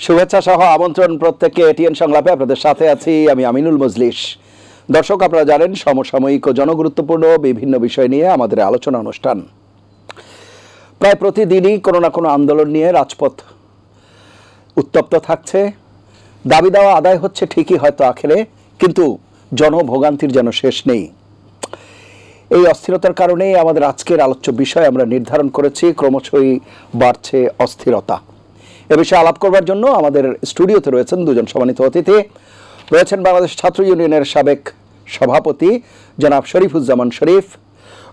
শুভেচ্ছা সহ আমন্ত্রণ প্রত্যেককে এটিএন সংলাপে আপনাদের সাথে আছি আমি আমিনুল মজলিস। দর্শক, আপনারা জানেন সমসাময়িক ও জনগুরুত্বপূর্ণ বিভিন্ন বিষয় নিয়ে আমাদের আলোচনা অনুষ্ঠান। প্রায় প্রতিদিনই কোনো না কোনো আন্দোলন নিয়ে রাজপথ উত্তপ্ত থাকছে। দাবি দেওয়া আদায় হচ্ছে ঠিকই হয়তো আখেরে, কিন্তু জনভোগান্তির যেন শেষ নেই। এই অস্থিরতার কারণেই আমাদের আজকের আলোচ্য বিষয় আমরা নির্ধারণ করেছি ক্রমশই বাড়ছে অস্থিরতা। এ বিষয়ে আলাপ করবার জন্য আমাদের স্টুডিওতে রয়েছেন দুজন সম্মানিত অতিথি। রয়েছেন বাংলাদেশ ছাত্র ইউনিয়নের সাবেক সভাপতি জনাব শরীফুজ্জামান শরীফ,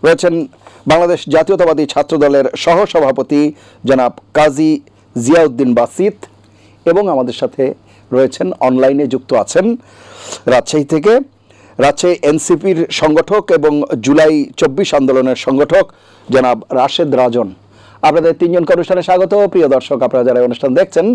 রয়েছেন বাংলাদেশ জাতীয়তাবাদী ছাত্র দলের সহসভাপতি জনাব কাজী জিয়াউদ্দিন বাসিত, এবং আমাদের সাথে রয়েছেন অনলাইনে যুক্ত আছেন রাজশাহী থেকে রাজশাহী এনসিপির সংগঠক এবং জুলাই 24 আন্দোলনের সংগঠক জনাব রাশেদ রাজন। আপনাদের তিনজনকে অনুষ্ঠানে স্বাগত। প্রিয় দর্শক, আপনারা যারা অনুষ্ঠান দেখছেন,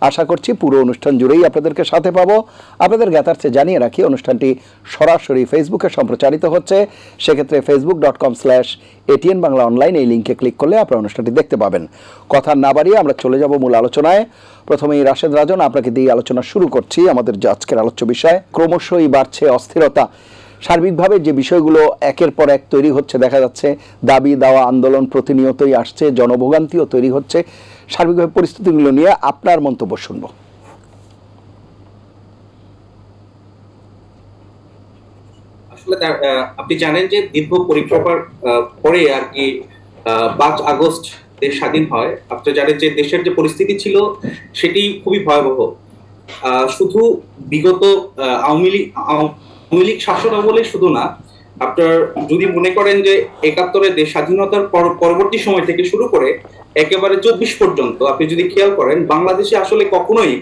আশা করছি পুরো অনুষ্ঠান জুড়েই আপনাদেরকে সাথে পাবো। আপনাদের জ্ঞাতার্থে জানিয়ে রাখি, অনুষ্ঠানটি সরাসরি ফেসবুকে সম্প্রচারিত হচ্ছে। সেক্ষেত্রে facebook.com/ATN বাংলা অনলাইন এই লিঙ্কে ক্লিক করলে আপনারা অনুষ্ঠানটি দেখতে পাবেন। কথা না বাড়িয়ে আমরা চলে যাব মূল আলোচনায়। প্রথমেই রাশেদ রাজন, আপনাকে দিয়ে আলোচনা শুরু করছি। আমাদের যে আজকের আলোচ্য বিষয়, ক্রমশই বাড়ছে অস্থিরতা। সার্বিকভাবে যে বিষয়গুলো একের পর এক তৈরি হচ্ছে, দেখা যাচ্ছে দাবি দেওয়া আন্দোলন প্রতিনিয়তই আসছে, জনভোগান্তিও তৈরি হচ্ছে। সার্বিকভাবে পরিস্থিতিগুলো নিয়ে আপনার মন্তব্য শুনব। আসলে আপনি জানেন যে দীর্ঘ পরিকল্পনার পরে আর কি 5 আগস্ট দেশ স্বাধীন হয়। আপনি জানেন যে দেশের যে পরিস্থিতি ছিল সেটি খুবই ভয়াবহ। শুধু বিগত আওয়ামী লীগ শাসন আমলে শুধু না, আপনার যদি মনে করেন যে 71-এ দেশ স্বাধীনতার পরবর্তী সময় থেকে শুরু করে একেবারে 24 পর্যন্ত আপনি যদি খেয়াল করেন, বাংলাদেশে আসলে কখনোই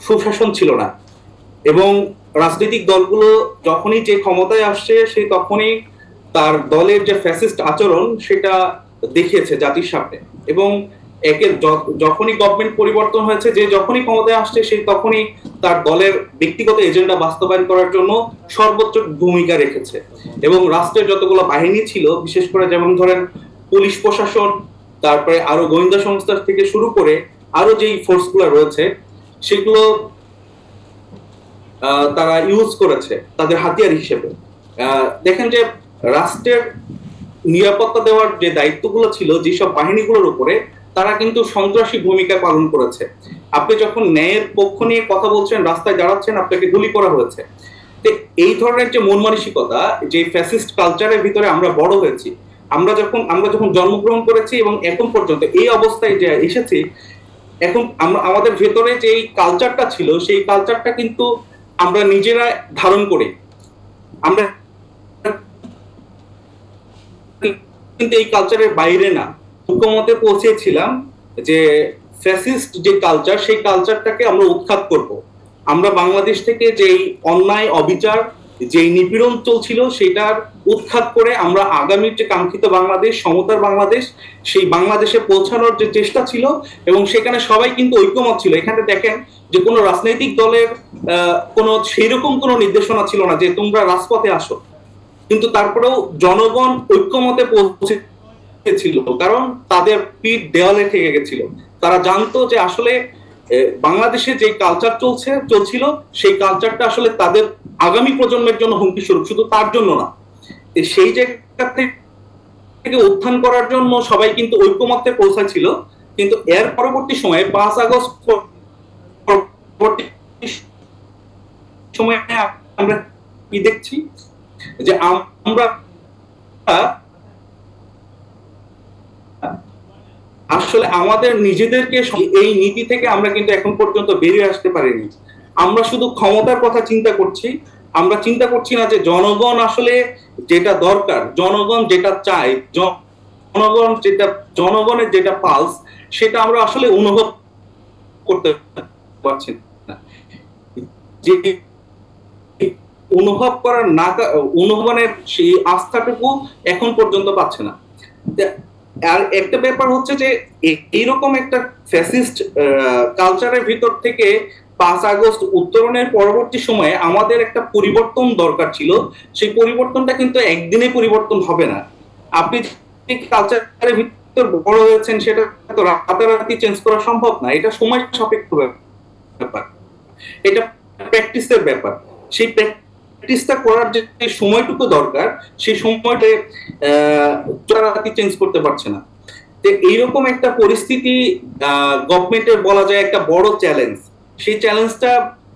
সুশাসন ছিল না। এবং রাজনৈতিক দলগুলো যখনই যে ক্ষমতায় আসছে সে তখনই তার দলের যে ফ্যাসিস্ট আচরণ সেটা দেখিয়েছে জাতির সামনে। এবং যখনই গভর্নমেন্ট পরিবর্তন হয়েছে, যে যখনই ক্ষমতায় আসছে সে তখনই তার দলের ব্যক্তিগত এজেন্ডা বাস্তবায়ন করার জন্য সর্বোচ্চ ভূমিকা রেখেছে। এবং রাষ্ট্রের যতগুলো বাহিনী ছিল, বিশেষ করে যেমন ধরেন পুলিশ প্রশাসন, তারপরে আরো গোয়েন্দা সংস্থা থেকে শুরু করে আরো যেই ফোর্সগুলো রয়েছে সেগুলো তারা ইউজ করেছে তাদের হাতিয়ার হিসেবে। দেখেন যে রাষ্ট্রের নিরাপত্তা দেওয়ার যে দায়িত্বগুলো ছিল যেসব বাহিনীগুলোর উপরে, তারা কিন্তু সন্ত্রাসী ভূমিকা পালন করেছে। আপনি যখন ন্যায়ের পক্ষ নিয়ে কথা বলছেন, রাস্তায় দাঁড়াচ্ছেন, আপনাকে গুলি করা হয়েছে। এই ধরনের যে মন মানসিকতা, যে ফ্যাসিস্ট কালচারের ভিতরে আমরা বড় হয়েছি, আমরা যখন জন্মগ্রহণ করেছি এবং এখন পর্যন্ত এই অবস্থায় যে এসেছি, এখন আমাদের ভেতরে যে কালচারটা ছিল সেই কালচারটা কিন্তু আমরা নিজেরা ধারণ করি। আমরা কিন্তু এই কালচারের বাইরে না। ঐক্যমতে পৌঁছেছিলাম যে ফ্যাসিস্ট যে কালচার, সেই কালচারটাকে আমরা উৎখাত করব। আমরা বাংলাদেশ থেকে যেই অন্যায় অবিচার, যেই নিপীড়ন চলছিল সেটার উৎখাত করে আমরা আগামীর যে কাঙ্ক্ষিত বাংলাদেশ, সমতার বাংলাদেশ, সেই বাংলাদেশে পৌঁছানোর যে চেষ্টা ছিল, এবং সেখানে সবাই কিন্তু ঐক্যমত ছিল। এখানে দেখেন যে কোনো রাজনৈতিক দলের কোনো সেইরকম কোনো নির্দেশনা ছিল না যে তোমরা রাজপথে আসো, কিন্তু তারপরেও জনগণ ঐক্যমতে পৌঁছেছিল, কারণ তাদের পিঠ দেওয়ালে ঠেকে গেছিল। তারা জানতো যে আসলে বাংলাদেশে যে কালচার চলছিল সেই কালচারটা আসলে তাদের আগামী প্রজন্মের জন্য হুমকি স্বরূপ, শুধু তার জন্য না। সেই জায়গা থেকে উত্থান করার জন্য সবাই কিন্তু ঐক্যমত্যে পৌঁছাছিল। কিন্তু এর পরবর্তী সময়ে 5 আগস্ট পরবর্তী সময়ে আমরা কি দেখছি যে আমরা আসলে আমাদের নিজেদেরকে এই নীতি থেকে আমরা কিন্তু এখন পর্যন্ত বেরিয়ে আসতে পারিনি। আমরা শুধু ক্ষমতার কথা চিন্তা করছি, আমরা চিন্তা করছি না যে জনগণ আসলে যেটা দরকার, জনগণ যেটা চায়, জনগণের যেটা পালস, সেটা আমরা আসলে অনুভব করতে পারছি না। যে অনুভবের সেই আস্থাটুকু এখন পর্যন্ত পাচ্ছে না। আর একটা ব্যাপার হচ্ছে যে এইরকম একটা ফ্যাসিস্ট কালচারের ভিতর থেকে 5 আগস্ট উত্তরণের পরবর্তী সময়ে আমাদের একটা পরিবর্তন দরকার ছিল। সেই পরিবর্তনটা কিন্তু একদিনে পরিবর্তন হবে না। আপনি কালচারের ভিতর বড় হয়েছেন, সেটা তো রাতারাতি চেঞ্জ করা সম্ভব না, এটা সময় সাপেক্ষ। ব্যাপার, এটা প্র্যাকটিসের ব্যাপার। সেই প্র্যাকটিসটা করার যে সময়টুকু দরকার, সেই সময়টা রাতারাতি চেঞ্জ করতে পারছে না। তো এইরকম একটা পরিস্থিতি গভর্নমেন্টের বলা যায় একটা বড় চ্যালেঞ্জ। সেই চ্যালেঞ্জটা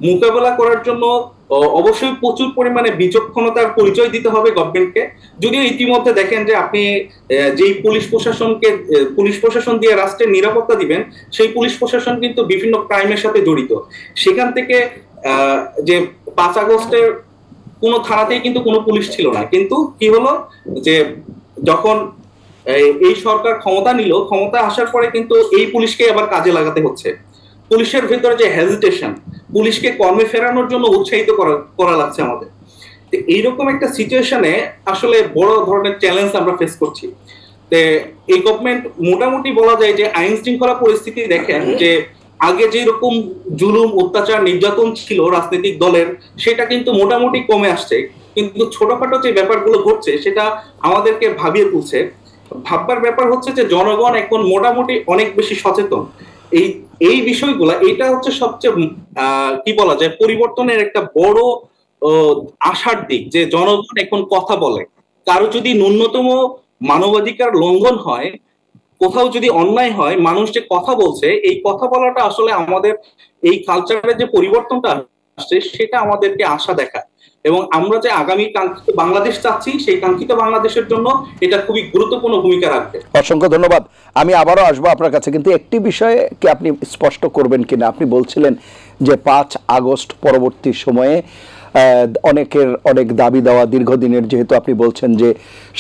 মোকাবেলা করার জন্য অবশ্যই প্রচুর পরিমাণে বিচক্ষণতার পরিচয় দিতে হবে গভর্নমেন্টকে। যদিও ইতিমধ্যে দেখেন যে আপনি যেই পুলিশ প্রশাসন দিয়ে রাষ্ট্রের নিরাপত্তা দিবেন, সেই পুলিশ প্রশাসন কিন্তু বিভিন্ন ক্রাইমের সাথে জড়িত। সেখান থেকে যে 5 আগস্টের কোনো থানাতেই কিন্তু কোনো পুলিশ ছিল না, কিন্তু কি হলো যে যখন এই সরকার ক্ষমতা নিল, ক্ষমতা আসার পরে কিন্তু এই পুলিশকে আবার কাজে লাগাতে হচ্ছে। পুলিশের ভেতরে যে হেজিটেশন, পুলিশকে কর্মে ফেরানোর জন্য উৎসাহিত করা লাগছে আমাদের। এইরকম একটা সিচুয়েশনে আসলে বড় ধরনের চ্যালেঞ্জ আমরা ফেস করছি। এই গভর্নমেন্ট মোটামুটি বলা যায় যে আইন শৃঙ্খলা পরিস্থিতি দেখেন যে আগে যেরকম জুলুম, অত্যাচার, নির্যাতন ছিল রাজনৈতিক দলের, সেটা কিন্তু মোটামুটি কমে আসছে। কিন্তু ছোটখাটো যে ব্যাপারগুলো ঘটছে সেটা আমাদেরকে ভাবিয়ে তুলছে। ভাববার ব্যাপার হচ্ছে যে জনগণ এখন মোটামুটি অনেক বেশি সচেতন। এই বিষয়গুলা, এটা হচ্ছে সবচেয়ে কি বলা যায় পরিবর্তনের একটা বড় আশার দিক, যে জনগণ এখন কথা বলে। কারো যদি ন্যূনতম মানবাধিকার লঙ্ঘন হয়, কোথাও যদি অন্যায় হয়, মানুষ যে কথা বলছে, এই কথা বলাটা আসলে আমাদের এই কালচারের যে পরিবর্তনটা আসছে সেটা আমাদেরকে আশা দেখায়। এবং আমরা যে আগামী কাঙ্ক্ষিত বাংলাদেশ চাচ্ছি, সেই কাঙ্ক্ষিত বাংলাদেশের জন্য এটা খুবই গুরুত্বপূর্ণ ভূমিকা রাখবে। অসংখ্য ধন্যবাদ। আমি আবারও আসবো আপনার কাছে, কিন্তু একটি বিষয়ে কি আপনি স্পষ্ট করবেন কিনা। আপনি বলছিলেন যে 5 আগস্ট পরবর্তী সময়ে অনেকের অনেক দাবি দেওয়া দীর্ঘদিনের, যেহেতু আপনি বলছেন যে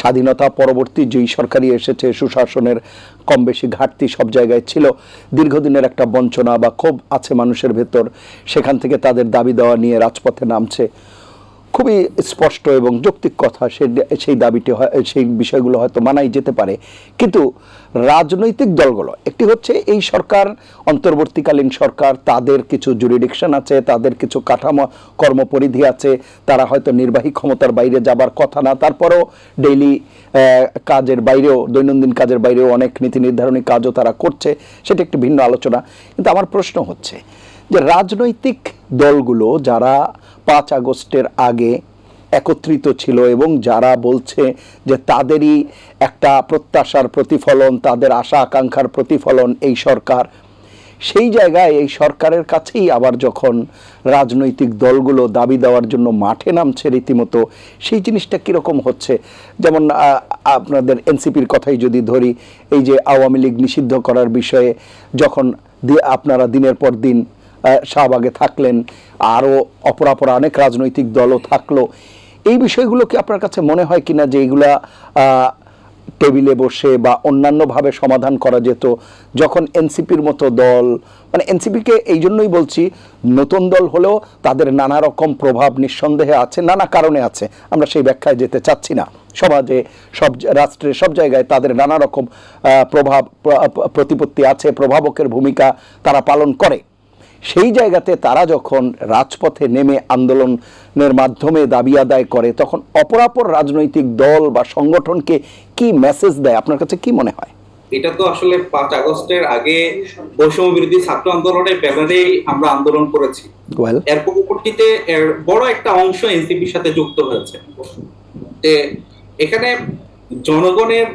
স্বাধীনতা পরবর্তী যেই সরকারই এসেছে সুশাসনের কম বেশি ঘাটতি সব জায়গায় ছিল, দীর্ঘদিনের একটা বঞ্চনা বা ক্ষোভ আছে মানুষের ভেতর, সেখান থেকে তাদের দাবি দেওয়া নিয়ে রাজপথে নামছে। খুবই স্পষ্ট এবং যৌক্তিক কথা, সেই দাবিটি সেই বিষয়গুলো হয়তো মানাই যেতে পারে। কিন্তু রাজনৈতিক দলগুলো, একটি হচ্ছে এই সরকার, অন্তর্বর্তীকালীন সরকার, তাদের কিছু জুরিডিকশন আছে, তাদের কিছু কাঠামো কর্মপরিধি আছে, তারা হয়তো নির্বাহী ক্ষমতার বাইরে যাবার কথা না, তারপরেও ডেইলি কাজের বাইরেও, দৈনন্দিন কাজের বাইরেও অনেক নীতি নির্ধারণী কাজও তারা করছে, সেটা একটি ভিন্ন আলোচনা। কিন্তু আমার প্রশ্ন হচ্ছে যে রাজনৈতিক দলগুলো যারা 5 আগস্টের আগে একত্রিত ছিল এবং যারা বলছে যে তাদেরই একটা প্রত্যাশার প্রতিফলন, তাদের আশা আকাঙ্ক্ষার প্রতিফলন এই সরকার, সেই জায়গায় এই সরকারের কাছেই আবার যখন রাজনৈতিক দলগুলো দাবি দেওয়ার জন্য মাঠে নামছে রীতিমতো, সেই জিনিসটা কীরকম হচ্ছে। যেমন আপনাদের এনসিপির কথাই যদি ধরি, এই যে আওয়ামী লীগ নিষিদ্ধ করার বিষয়ে যখন আপনারা দিনের পর দিন শাহবাগে থাকলেন, আরও অপরাপরা অনেক রাজনৈতিক দলও থাকলো, এই বিষয়গুলো কি আপনার কাছে মনে হয় কিনা যে এইগুলা টেবিলে বসে বা অন্যান্যভাবে সমাধান করা যেত? যখন এনসিপির মতো দল, মানে এনসিপিকে এই জন্যই বলছি, নতুন দল হলেও তাদের নানা রকম প্রভাব নিঃসন্দেহে আছে, নানা কারণে আছে, আমরা সেই ব্যাখ্যায় যেতে চাচ্ছি না। সমাজে, সব রাষ্ট্রে, সব জায়গায় তাদের নানা রকম প্রভাব প্রতিপত্তি আছে, প্রভাবকের ভূমিকা তারা পালন করে। সেই জায়গাতে তারা যখন রাজপথে নেমে আন্দোলনের মাধ্যমে দাবি আদায় করে, তখন অপরাপর রাজনৈতিক দল বা সংগঠনকে কি মেসেজ দেয়, আপনার কাছে কি মনে হয়? এটা তো আসলে 5 আগস্টের আগে বৈষম্য বিরোধী ছাত্র আন্দোলনের ব্যাপারে আমরা আন্দোলন করেছি। এর পরবর্তীতে এর বড় একটা অংশ এনসিপির সাথে যুক্ত হয়েছে। এখানে জনগণের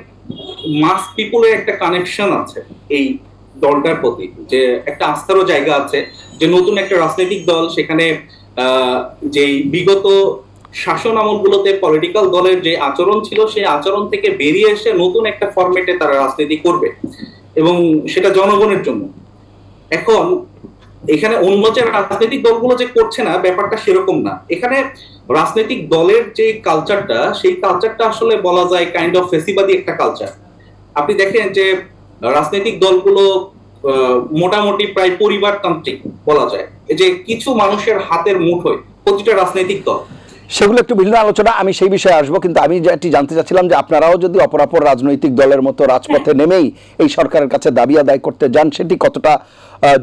মাস পিপলের একটা কানেকশন আছে এই দলটার প্রতি, যে একটা আস্থারও জায়গা আছে, যে নতুন একটা রাজনৈতিক দল, সেখানে যেই বিগত শাসন আমলগুলোতে পলিটিক্যাল দলের যে আচরণ ছিল, সেই আচরণ থেকে বেরিয়ে এসে নতুন একটা ফরম্যাটে তারা রাজনীতি করবে, এবং সেটা জনগণের জন্য। এখন এখানে অন্য যে রাজনৈতিক দলগুলো যে করছে না, ব্যাপারটা সেরকম না। এখানে রাজনৈতিক দলের যে কালচারটা, সেই কালচারটা আসলে বলা যায় কাইন্ড অফ ফেসিবাদী একটা কালচার। আপনি দেখেন যে রাজনৈতিক দলগুলো মোটামুটি প্রায় পরিবারতান্ত্রিক বলা যায়, যে কিছু মানুষের হাতের মুঠোয় প্রতিটা রাজনৈতিক দল। সেগুলো একটু ভিন্ন আলোচনা, আমি সেই বিষয়ে আসবো। কিন্তু আমি যেটি জানতে চাচ্ছিলাম যে আপনারাও যদি অপরাপর রাজনৈতিক দলের মতো রাজপথে নেমেই এই সরকারের কাছে দাবি আদায় করতে যান, সেটি কতটা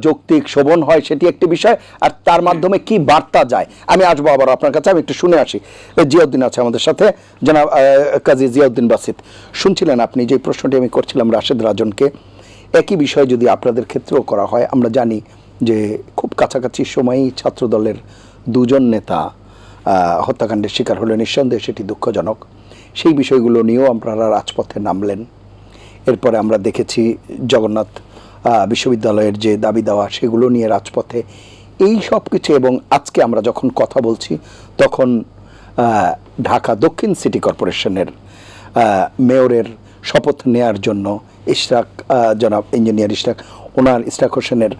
যৌক্তিক, শোভন হয়, সেটি একটি বিষয়, আর তার মাধ্যমে কি বার্তা যায়। আমি আসবো আবার আপনার কাছে, আমি একটু শুনে আসি। জিয়াউদ্দিন আছে আমাদের সাথে, জনাব কাজী জিয়াউদ্দিন বাসিত। শুনছিলেন আপনি যে প্রশ্নটি আমি করছিলাম রাশেদ রাজনকে, একই বিষয় যদি আপনাদের ক্ষেত্রেও করা হয়, আমরা জানি যে খুব কাছাকাছি সময়েই ছাত্রদলের দুজন নেতা হত্যাকাণ্ডের শিকার হলেন, নিঃসন্দেহে সেটি দুঃখজনক। সেই বিষয়গুলো নিয়েও আপনারা রাজপথে নামলেন। এরপরে আমরা দেখেছি জগন্নাথ বিশ্ববিদ্যালয়ের যে দাবি দেওয়া সেগুলো নিয়ে রাজপথে, এই সব কিছু। এবং আজকে আমরা যখন কথা বলছি তখন ঢাকা দক্ষিণ সিটি কর্পোরেশনের মেয়রের শপথ নেয়ার জন্য ইশরাক, জনাব ইঞ্জিনিয়ার ইশরাক হোসেনের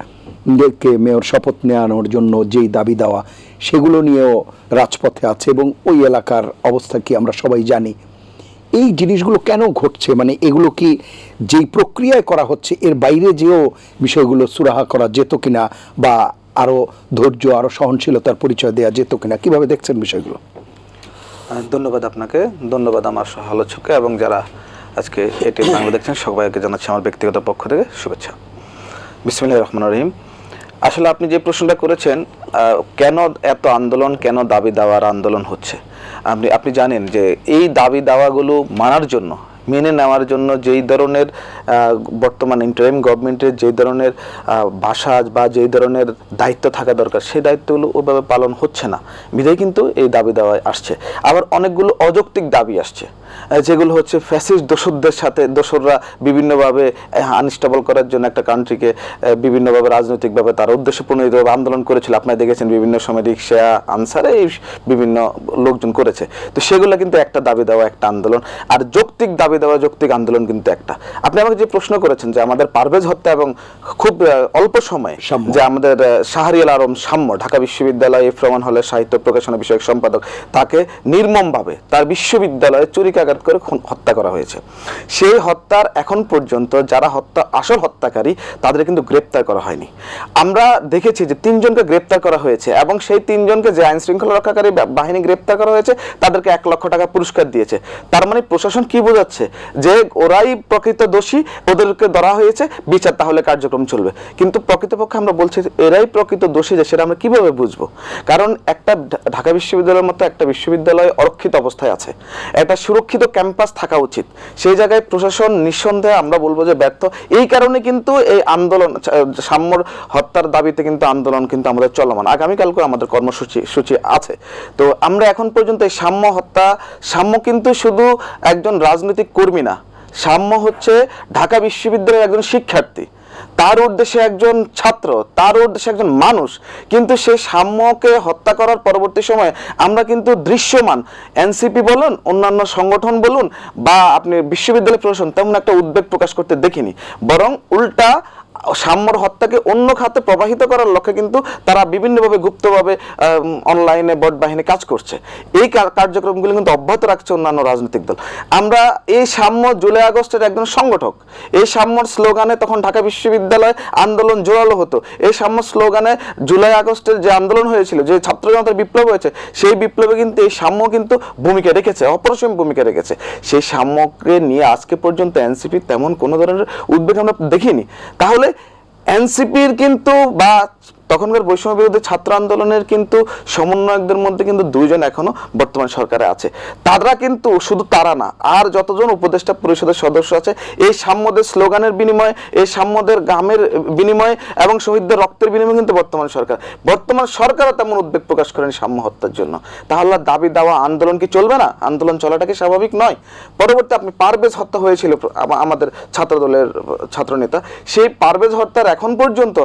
মেয়র শপথ নেওয়ানোর জন্য যেই দাবি দেওয়া সেগুলো নিয়েও রাজপথে আছে। এবং ওই এলাকার অবস্থা কি আমরা সবাই জানি। এই জিনিসগুলো কেন ঘটছে, মানে এগুলো কি যেই প্রক্রিয়ায় করা হচ্ছে এর বাইরে যেও বিষয়গুলো সুরাহা করা যেত কিনা, বা আরও ধৈর্য, আরও সহনশীলতার পরিচয় দেওয়া যেত কিনা, কিভাবে দেখছেন বিষয়গুলো? ধন্যবাদ আপনাকে, ধন্যবাদ আমার সহ আলোচককে, এবং যারা আজকে এটি বাংলা দেখছেন সবাইকে জানাচ্ছি আমার ব্যক্তিগত পক্ষ থেকে শুভেচ্ছা। বিসমিল্লাহির রহমানির রহিম। আসলে আপনি যে প্রশ্নটা করেছেন, কেন এত আন্দোলন, কেন দাবি দাওয়ার আন্দোলন হচ্ছে, আপনি জানেন যে এই দাবি দাওয়াগুলো মানার জন্য, মেনে নেওয়ার জন্য যেই ধরনের বর্তমান ইন্টারিম গভর্নমেন্টের যেই ধরনের ভাষা বা যেই ধরনের দায়িত্ব থাকা দরকার সেই দায়িত্বগুলো ওভাবে পালন হচ্ছে না, বিধায় কিন্তু এই দাবি দাওয়ায় আসছে। আবার অনেকগুলো অযৌক্তিক দাবি আসছে, যেগুলো হচ্ছে ফ্যাসিস্ট দোসরদের সাথে, দোসররা বিভিন্নভাবে আনস্টেবল করার জন্য একটা কান্ট্রিকে বিভিন্নভাবে রাজনৈতিকভাবে তারা উদ্দেশ্যপ্রণোদিতভাবে আন্দোলন করেছিল। আপনারা দেখেছেন বিভিন্ন সময় রিক্সা আনসারে এই বিভিন্ন লোকজন করেছে। তো সেগুলো কিন্তু একটা দাবি দেওয়া, একটা আন্দোলন। আর যৌক্তিক দাবি দেওয়া, যৌক্তিক আন্দোলন কিন্তু একটা। আপনি আমাকে যে প্রশ্ন করেছেন যে আমাদের পারভেজ হত্যা এবং খুব অল্প সময়ে যে আমাদের শাহরিয়ার আলম সাম্য, ঢাকা বিশ্ববিদ্যালয় এফ রহমান হলের সাহিত্য প্রকাশনা বিষয়ক সম্পাদক, তাকে নির্মমভাবে তার বিশ্ববিদ্যালয়ে চুরিকাঘাত করে হত্যা করা হয়েছে। সেই হত্যার এখন পর্যন্ত যারা আসল হত্যাকারী তাদের কিন্তু গ্রেপ্তার করা হয়নি। আমরা দেখেছি যে 3 জনকে গ্রেপ্তার করা হয়েছে, এবং সেই 3 জনকে যে আইন শৃঙ্খলা রক্ষাকারী বাহিনী গ্রেপ্তার করা হয়েছে তাদেরকে 1 লক্ষ টাকা পুরস্কার দিয়েছে। তার মানে প্রশাসন কি বোঝাচ্ছে যে ওরাই প্রকৃত দোষী, ওদেরকে ধরা হয়েছে, বিচার তাহলে কার্যক্রম চলবে। কিন্তু প্রকৃতপক্ষে আমরা বলছি এরাই প্রকৃত দোষী, যে সেটা আমরা কিভাবে বুঝবো? কারণ একটা ঢাকা বিশ্ববিদ্যালয়ের মতো একটা বিশ্ববিদ্যালয় অরক্ষিত অবস্থায় আছে, একটা সুরক্ষিত ক্যাম্পাস থাকা উচিত। সেই জায়গায় প্রশাসন নিঃসন্দেহে আমরা বলবো যে ব্যর্থ। এই কারণে কিন্তু এই আন্দোলন, সাম্যর হত্যার দাবিতে কিন্তু আন্দোলন কিন্তু আমাদের চলমান। আগামীকালকে আমাদের কর্মসূচি আছে। তো আমরা এখন পর্যন্ত এই সাম্য কিন্তু শুধু একজন রাজনৈতিক কর্মী না, সাম্য হচ্ছে ঢাকা বিশ্ববিদ্যালয়ের একজন শিক্ষার্থী, তার উদ্দেশ্যে একজন ছাত্র, তার উদ্দেশ্যে একজন মানুষ। কিন্তু সেই সাম্যকে হত্যা করার পরবর্তী সময়ে আমরা কিন্তু দৃশ্যমান এনসিপি বলুন, অন্যান্য সংগঠন বলুন, বা আপনি বিশ্ববিদ্যালয় প্রশাসন তেমন একটা উদ্বেগ প্রকাশ করতে দেখিনি। বরং উল্টা সাম্যর হত্যাকে অন্য খাতে প্রবাহিত করার লক্ষ্যে কিন্তু তারা বিভিন্নভাবে গুপ্তভাবে অনলাইনে বট বাহিনী কাজ করছে। এই কার্যক্রমগুলো কিন্তু অব্যাহত রাখছে অন্যান্য রাজনৈতিক দল। আমরা এই সাম্য জুলাই আগস্টের একজন সংগঠক। এই সাম্যর স্লোগানে তখন ঢাকা বিশ্ববিদ্যালয় আন্দোলন জোরালো হতো। এই সাম্য স্লোগানে জুলাই আগস্টের যে আন্দোলন হয়েছিল, যে ছাত্র জনতার বিপ্লব হয়েছে, সেই বিপ্লবে কিন্তু এই সাম্য কিন্তু ভূমিকা রেখেছে, অপরিসীম ভূমিকা রেখেছে। সেই সাম্যকে নিয়ে আজকে পর্যন্ত এনসিপি তেমন কোনো ধরনের উদ্বেগ আমরা দেখিনি। তাহলে এনসিপির কিন্তু বা তখনকার বৈষম্য বিরোধী ছাত্র আন্দোলনের কিন্তু সমন্বয়কদের মধ্যে কিন্তু 2 জন এখনো বর্তমান সরকারে আছে। তারা কিন্তু শুধু তারা না, আর যতজন উপদেষ্টা পরিষদের সদস্য আছে, এই সাম্যদের স্লোগানের বিনিময়ে, এই সাম্যদের গামের বিনিময়ে এবং শহীদদের রক্তের বিনিময়ে কিন্তু বর্তমান সরকারও তেমন উদ্বেগ প্রকাশ করেন সাম্য হত্যার জন্য। তাহলে দাবি দেওয়া আন্দোলন কি চলবে না? আন্দোলন চলাটা কি স্বাভাবিক নয়? পরবর্তী আপনি পারভেজ হত্যা হয়েছিল আমাদের ছাত্রদলের ছাত্রনেতা, সেই পারভেজ হত্যার এখন পর্যন্ত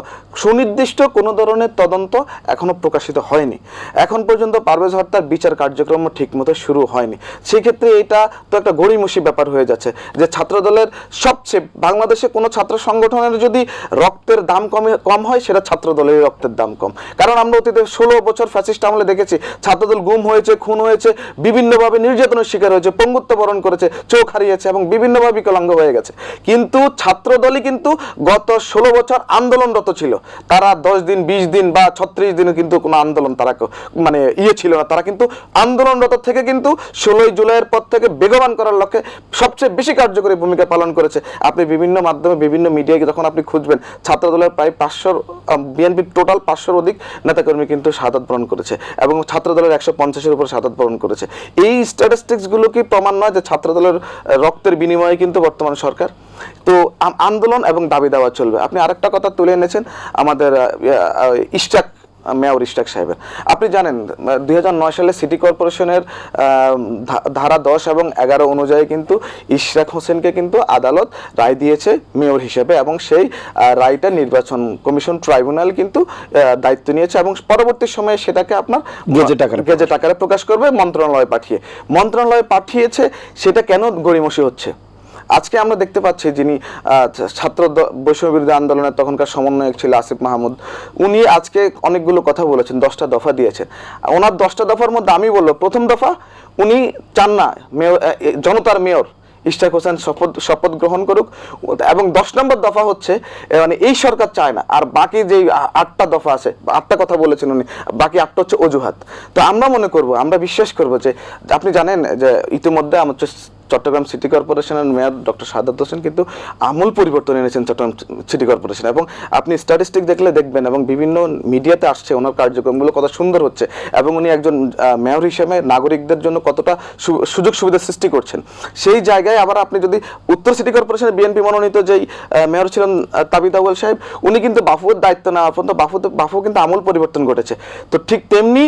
সুনির্দিষ্ট কোনো ধরনের তদন্ত এখনো প্রকাশিত হয়নি। এখন পর্যন্ত পারভেজ হত্যার বিচার কার্যক্রম ঠিকমতো শুরু হয়নি। সেই ক্ষেত্রে এটা তো একটা গড়িমসি ব্যাপার হয়ে যাচ্ছে যে ছাত্রদলের সবচেয়ে, বাংলাদেশে কোনো ছাত্র সংগঠনের যদি রক্তের দাম কম হয়, সেটা ছাত্রদলের রক্তের দাম কম। কারণ আমরা অতীতে 16 বছর ফ্যাসিস্ট আমলে দেখেছি ছাত্রদল গুম হয়েছে, খুন হয়েছে, বিভিন্নভাবে নির্যাতনের শিকার হয়েছে, পঙ্গুত্ব বরণ করেছে, চোখ হারিয়েছে এবং বিভিন্নভাবে বিকলাঙ্গ হয়ে গেছে। কিন্তু ছাত্রদলই কিন্তু গত 16 বছর আন্দোলনরত ছিল। তারা 10 দিন, 20 দিন বা 36 দিনে কিন্তু কোনো আন্দোলন তারা মানে ছিল না। তারা কিন্তু আন্দোলনরত থেকে কিন্তু 16 জুলাইয়ের পর থেকে বেগবান করার লক্ষ্যে সবচেয়ে বেশি কার্যকরী ভূমিকা পালন করেছে। আপনি বিভিন্ন মাধ্যমে, বিভিন্ন মিডিয়ায় যখন আপনি খুঁজবেন, ছাত্রদলের প্রায় 500, বিএনপির টোটাল 500-র অধিক নেতাকর্মী কিন্তু শাহাদাত বরণ করেছে এবং ছাত্রদলের 150-এর উপর শাহাদাত বরণ করেছে। এই স্ট্যাটিস্টিক্সগুলো কি প্রমাণ নয় যে ছাত্রদলের রক্তের বিনিময়ে কিন্তু বর্তমান সরকার? তো আন্দোলন এবং দাবি দেওয়া চলবে। আপনি আরেকটা কথা তুলে এনেছেন আমাদের ইশরাক মেয়র ইশরাক সাহেবের। আপনি জানেন 2009 সালে সিটি কর্পোরেশনের ধারা 10 এবং 11 অনুযায়ী কিন্তু ইশরাক হোসেনকে কিন্তু আদালত রায় দিয়েছে মেয়র হিসেবে, এবং সেই রায়টা নির্বাচন কমিশন ট্রাইব্যুনাল কিন্তু দায়িত্ব নিয়েছে এবং পরবর্তী সময়ে সেটাকে আপনার গেজেট আকারে প্রকাশ করবে মন্ত্রণালয়ে পাঠিয়েছে। সেটা কেন গড়িমসি হচ্ছে? আজকে আমরা দেখতে পাচ্ছি যিনি ছাত্র বৈষম্য বিরোধী আন্দোলনের তখনকার সমন্বয়ক ছিল আসিফ মাহমুদ, উনি আজকে অনেকগুলো কথা বলেছেন, 10টা দফা দিয়েছেন। ওনার 10টা দফার মধ্যে আমি বলবো, প্রথম দফা উনি চান না জনতার মেয়র ইশরাক হোসেন শপথ গ্রহণ করুক, এবং 10 নম্বর দফা হচ্ছে মানে এই সরকার চায় না। আর বাকি যে 8টা দফা আছে, 8টা কথা বলেছেন উনি, বাকি 8টা হচ্ছে অজুহাত। তো আমরা মনে করব, আমরা বিশ্বাস করব যে আপনি জানেন যে ইতিমধ্যে আমার চট্টগ্রাম সিটি কর্পোরেশনের মেয়র ডক্টর সাদাত হোসেন কিন্তু আমূল পরিবর্তন এনেছেন চট্টগ্রাম সিটি কর্পোরেশন, এবং আপনি স্ট্যাটিস্টিক দেখলে দেখবেন এবং বিভিন্ন মিডিয়াতে আসছে ওনার কার্যক্রমগুলো কত সুন্দর হচ্ছে, এবং উনি একজন মেয়র হিসেবে নাগরিকদের জন্য কতটা সুযোগ সুবিধা সৃষ্টি করছেন। সেই জায়গায় আবার আপনি যদি উত্তর সিটি কর্পোরেশনের বিএনপি মনোনীত যেই মেয়র ছিলেন তাবিদ আউয়াল সাহেব, উনি কিন্তু বাফুর দায়িত্ব নেওয়ার পর্যন্ত বাফু কিন্তু আমূল পরিবর্তন ঘটেছে। তো ঠিক তেমনি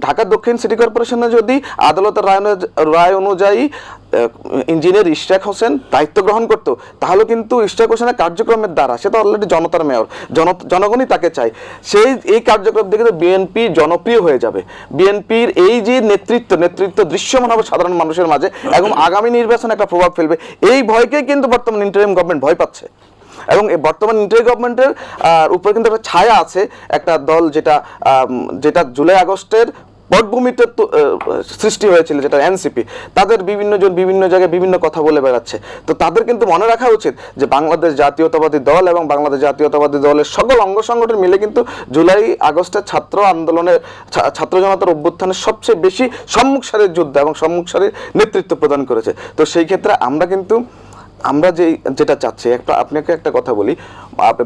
ঢাকা দক্ষিণ সিটি কর্পোরেশনে যদি আদালতের রায় অনুযায়ী ইঞ্জিনিয়ার ইশরাক হোসেন দায়িত্ব গ্রহণ করতো, তাহলে কিন্তু ইশরাক হোসেনের কার্যক্রমের দ্বারা, সে তো অলরেডি জনতার মেয়র, জনগণই তাকে চায়, এই কার্যক্রম থেকে বিএনপি জনপ্রিয় হয়ে যাবে। বিএনপির এই যে নেতৃত্ব দৃশ্যমান হবে সাধারণ মানুষের মাঝে, এবং আগামী নির্বাচনে একটা প্রভাব ফেলবে। এই ভয়কে কিন্তু বর্তমান ইন্টারিম গভর্নমেন্ট ভয় পাচ্ছে, এবং এই বর্তমান ইন্টারিম গভর্নমেন্টের উপরে কিন্তু একটা ছায়া আছে, একটা দল যেটা জুলাই আগস্টের পটভূমিতে সৃষ্টি হয়েছিল, যেটা এনসিপি, তাদের বিভিন্ন জায়গায় বিভিন্ন কথা বলে বেড়াচ্ছে। তো তাদের কিন্তু মনে রাখা উচিত যে বাংলাদেশ জাতীয়তাবাদী দল এবং বাংলাদেশ জাতীয়তাবাদী দলের সকল অঙ্গ সংগঠন মিলে কিন্তু জুলাই আগস্টের ছাত্র আন্দোলনের, ছাত্র জনতার অভ্যুত্থানের সবচেয়ে বেশি সম্মুখ সারির যুদ্ধ এবং সম্মুখ সারির নেতৃত্ব প্রদান করেছে। তো সেই ক্ষেত্রে আমরা যেটা চাচ্ছি, আপনাকে একটা কথা বলি,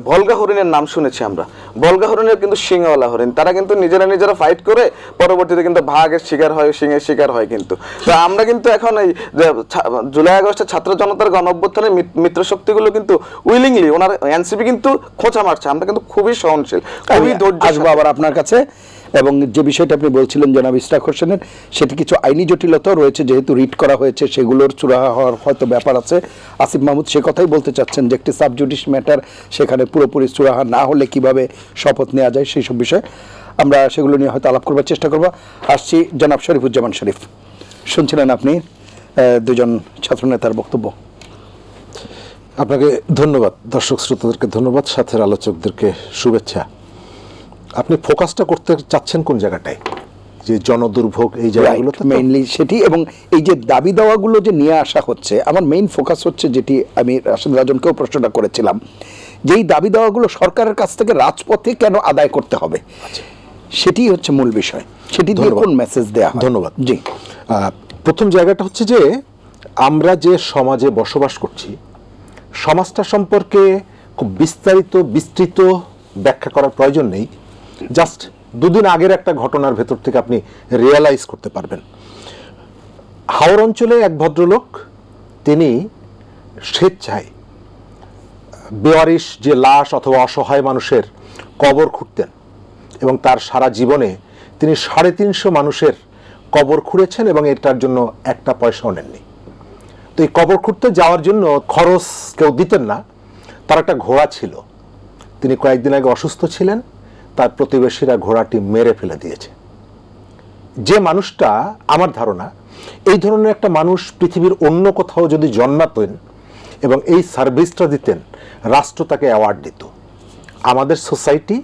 ভলগা হরিণের নাম শুনেছি আমরা। ভলগা হরিণের কিন্তু সিংওয়ালা হরিণ, তারা কিন্তু নিজেরা ফাইট করে পরবর্তীতে কিন্তু বাঘের শিকার হয়, সিংহের শিকার হয়। কিন্তু তো আমরা কিন্তু এখন এই জুলাই আগস্টের ছাত্র জনতার গণ অভ্যুত্থানের মিত্র শক্তিগুলো কিন্তু উইলিংলি, ওনার এনসিপি কিন্তু খোঁচা মারছে। আমরা কিন্তু খুবই সহনশীল, খুবই ধৈর্য। আসবো আবার আপনার কাছে, এবং যে বিষয়টা আপনি বলছিলেন জনাব ইশরাক হোসেনের, সেটি কিছু আইনি জটিলতাও রয়েছে, যেহেতু রিট করা হয়েছে, সেগুলোর চূড়াহা হওয়ার হয়তো ব্যাপার আছে। আসিফ মাহমুদ সে কথাই বলতে চাচ্ছেন যে একটি সাবজুডিস ম্যাটার, সেখানে পুরোপুরি চূড়াহা না হলে কিভাবে শপথ নেওয়া যায়, সেই সব বিষয়ে আমরা সেগুলো নিয়ে হয়তো আলাপ করবার চেষ্টা করবো। আসছি জনাব শরীফুজ্জামান শরীফ, শুনছিলেন আপনি দুজন ছাত্রনেতার বক্তব্য। আপনাকে ধন্যবাদ, দর্শক শ্রোতাদেরকে ধন্যবাদ, সাথের আলোচকদেরকে শুভেচ্ছা। আপনি ফোকাসটা করতে চাচ্ছেন কোন জায়গাটায়, যে জনদুর্ভোগ এই জায়গাগুলোতে মেইনলি সেটি, এবং এই যে দাবি দাওয়াগুলো যে নিয়ে আসা হচ্ছে, আমার মেইন ফোকাস হচ্ছে যেটি আমি রাশেদ রাজনকেও প্রশ্নটা করেছিলাম, যে এই দাবি দাওয়াগুলো সরকারের কাছ থেকে রাজপথে কেন আদায় করতে হবে, সেটি হচ্ছে মূল বিষয়। সেটি দিয়ে কোন মেসেজ দেয়া হয়? ধন্যবাদ। জি, প্রথম জায়গাটা হচ্ছে যে আমরা যে সমাজে বসবাস করছি, সমাজটা সম্পর্কে খুব বিস্তৃত ব্যাখ্যা করার প্রয়োজন নেই। জাস্ট দুদিন আগের একটা ঘটনার ভেতর থেকে আপনি রিয়েলাইজ করতে পারবেন। হাওর অঞ্চলে এক ভদ্রলোক, তিনি স্বেচ্ছায় বেওয়ারিশ যে লাশ অথবা অসহায় মানুষের কবর খুঁড়তেন, এবং তার সারা জীবনে তিনি 350 মানুষের কবর খুঁড়েছেন, এবং এটার জন্য একটা পয়সাও নেননি। তো এই কবর খুঁড়তে যাওয়ার জন্য খরচ কেউ দিতেন না। তার একটা ঘোড়া ছিল, তিনি কয়েকদিন আগে অসুস্থ ছিলেন, তার প্রতিবেশীরা ঘোড়াটি মেরে ফেলে দিয়েছে। যে মানুষটা, আমার ধারণা এই ধরনের একটা মানুষ পৃথিবীর অন্য কোথাও যদি জন্মাতেন এবং এই সার্ভিসটা দিতেন, রাষ্ট্র তাকে অ্যাওয়ার্ড দিত। আমাদের সোসাইটি,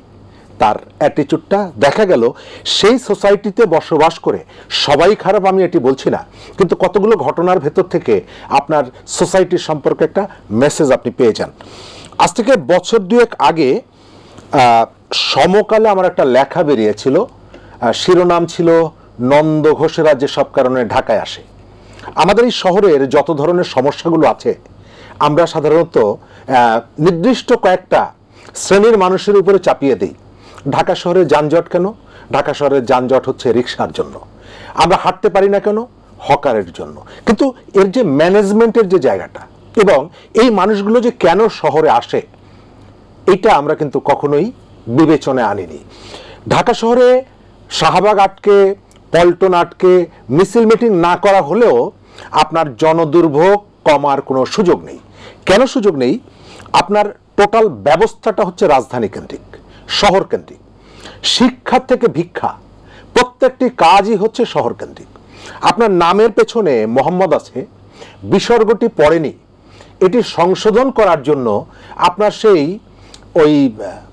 তার অ্যাটিটিউডটা দেখা গেল, সেই সোসাইটিতে বসবাস করে সবাই খারাপ আমি এটি বলছি না, কিন্তু কতগুলো ঘটনার ভেতর থেকে আপনার সোসাইটির সম্পর্কে একটা মেসেজ আপনি পেয়ে যান। আজ থেকে বছর দুয়েক আগে সমকালে আমার একটা লেখা বেরিয়েছিল, শিরোনাম ছিল নন্দ ঘোষেরা যে সব কারণে ঢাকায় আসে। আমাদের এই শহরের যত ধরনের সমস্যাগুলো আছে, আমরা সাধারণত নির্দিষ্ট কয়েকটা শ্রেণীর মানুষের উপরে চাপিয়ে দিই। ঢাকা শহরে যানজট কেন? ঢাকা শহরের যানজট হচ্ছে রিকশার জন্য। আমরা হাঁটতে পারি না কেন? হকারের জন্য। কিন্তু এর যে ম্যানেজমেন্টের যে জায়গাটা, এবং এই মানুষগুলো যে কেন শহরে আসে এটা আমরা কিন্তু কখনোই বিবেচনায় আনিনি। ঢাকা শহরে শাহবাগ আটকে, পল্টন আটকে মিছিল মিটিং না করা হলেও আপনার জনদুর্ভোগ কমার কোনো সুযোগ নেই। কেন সুযোগ নেই? আপনার টোটাল ব্যবস্থাটা হচ্ছে রাজধানী কেন্দ্রিক, শহর কেন্দ্রিক। শিক্ষা থেকে ভিক্ষা প্রত্যেকটি কাজই হচ্ছে শহর কেন্দ্রিক। আপনার নামের পেছনে মোহাম্মদ আছে, বিসর্গটি পড়েনি, এটি সংশোধন করার জন্য আপনার সেই ওই